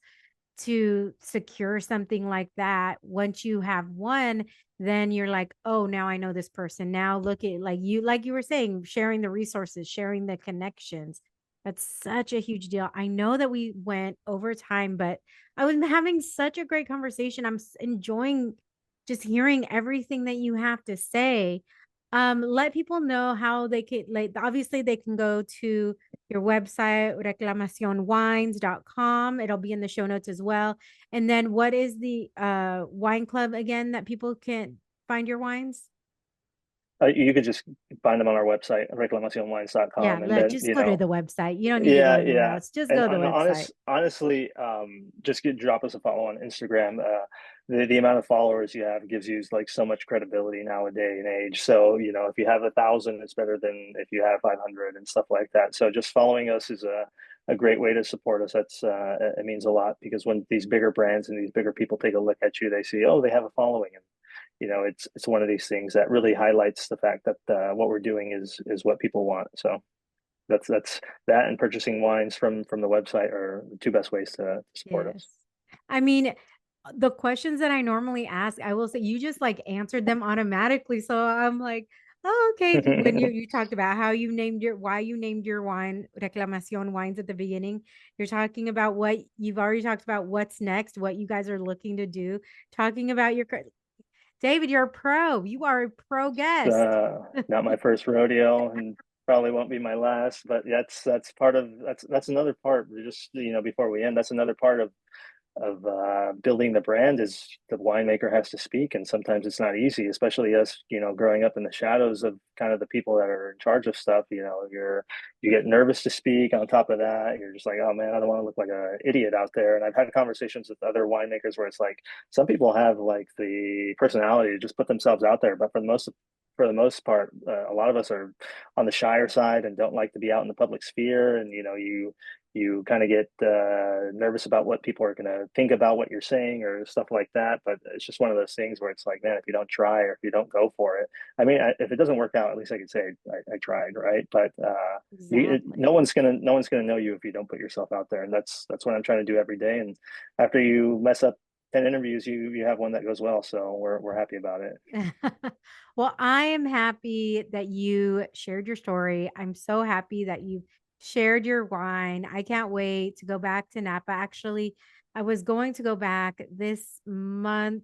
to secure something like that, once you have one, then you're like, oh, now I know this person. Now look at like you were saying, sharing the resources, sharing the connections. That's such a huge deal. I know that we went over time, but I was having such a great conversation. Enjoying just hearing everything that you have to say. Let people know how they could, like, obviously they can go to your website, reclamacionwines.com. It'll be in the show notes as well. And then what is the wine club again that people can find your wines? You could just find them on our website, Yeah, reclamacionwines.com, and let then just go to the website. You don't need to go yeah, anywhere yeah. else. Just And go to the website. honestly, just drop us a follow on Instagram. The amount of followers you have gives you like so much credibility nowadays and age. So, if you have 1,000, it's better than if you have 500 and stuff like that. So just following us is a great way to support us. It means a lot because when these bigger brands and these bigger people take a look at you, they see, oh, they have a following. And it's one of these things that really highlights the fact that what we're doing is what people want. So that's that, and purchasing wines from the website are the two best ways to support Yes. us. I mean, the questions that I normally ask, I will say you just like answered them automatically. So I'm like, oh, okay. When you talked about how you named why you named your wine Reclamación Wines at the beginning, you're talking about what you've already talked about, what's next, what you guys are looking to do, talking about David, you're a pro. You are a pro guest. Not my first rodeo, and probably won't be my last. But that's part of that's another part. Just before we end, that's another part of building the brand is the winemaker has to speak, and sometimes it's not easy, especially us growing up in the shadows of kind of the people that are in charge of stuff. You get nervous to speak. On top of that, you're just like, oh man, I don't want to look like an idiot out there. And I've had conversations with other winemakers where it's like some people have like the personality to just put themselves out there, but for the most part, a lot of us are on the shyer side and don't like to be out in the public sphere. And you kind of get nervous about what people are going to think about what you're saying or stuff like that. But it's just one of those things where it's like, man, if you don't try or if you don't go for it, I mean, if it doesn't work out, at least I could say I tried, right? But no Exactly. one's gonna know you if you don't put yourself out there, and that's what I'm trying to do every day. And after you mess up 10 interviews, you have one that goes well, so we're happy about it. Well, I am happy that you shared your story. I'm so happy that you shared your wine. I can't wait to go back to Napa. Actually, I was going to go back this month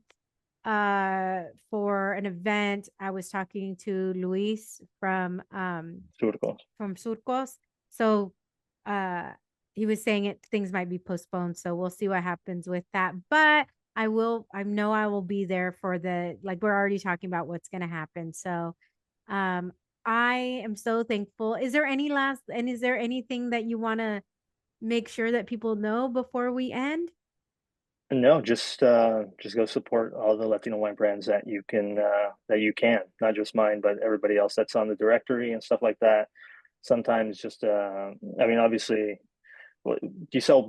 for an event. I was talking to Luis Surcos. from Surcos. So uh he was saying things might be postponed. So we'll see what happens with that. But I know I will be there for like we're already talking about what's gonna happen. So um I am so thankful. Is there anything that you wanna make sure that people know before we end? No, just go support all the Latino wine brands that you can, not just mine, but everybody else that's on the directory and stuff like that. Sometimes just I mean, obviously, you sell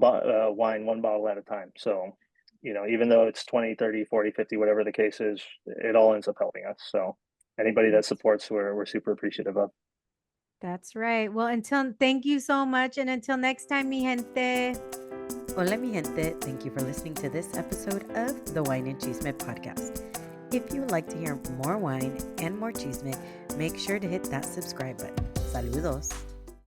wine one bottle at a time. So, even though it's 20, 30, 40, 50, whatever the case is, it all ends up helping us. So anybody that That's supports, we're super appreciative of. that's right. Well, until thank you so much, and until next time, mi gente. Hola, mi gente. Thank you for listening to this episode of the Wine and Chisme podcast. If you would like to hear more wine and more chisme, make sure to hit that subscribe button. Saludos.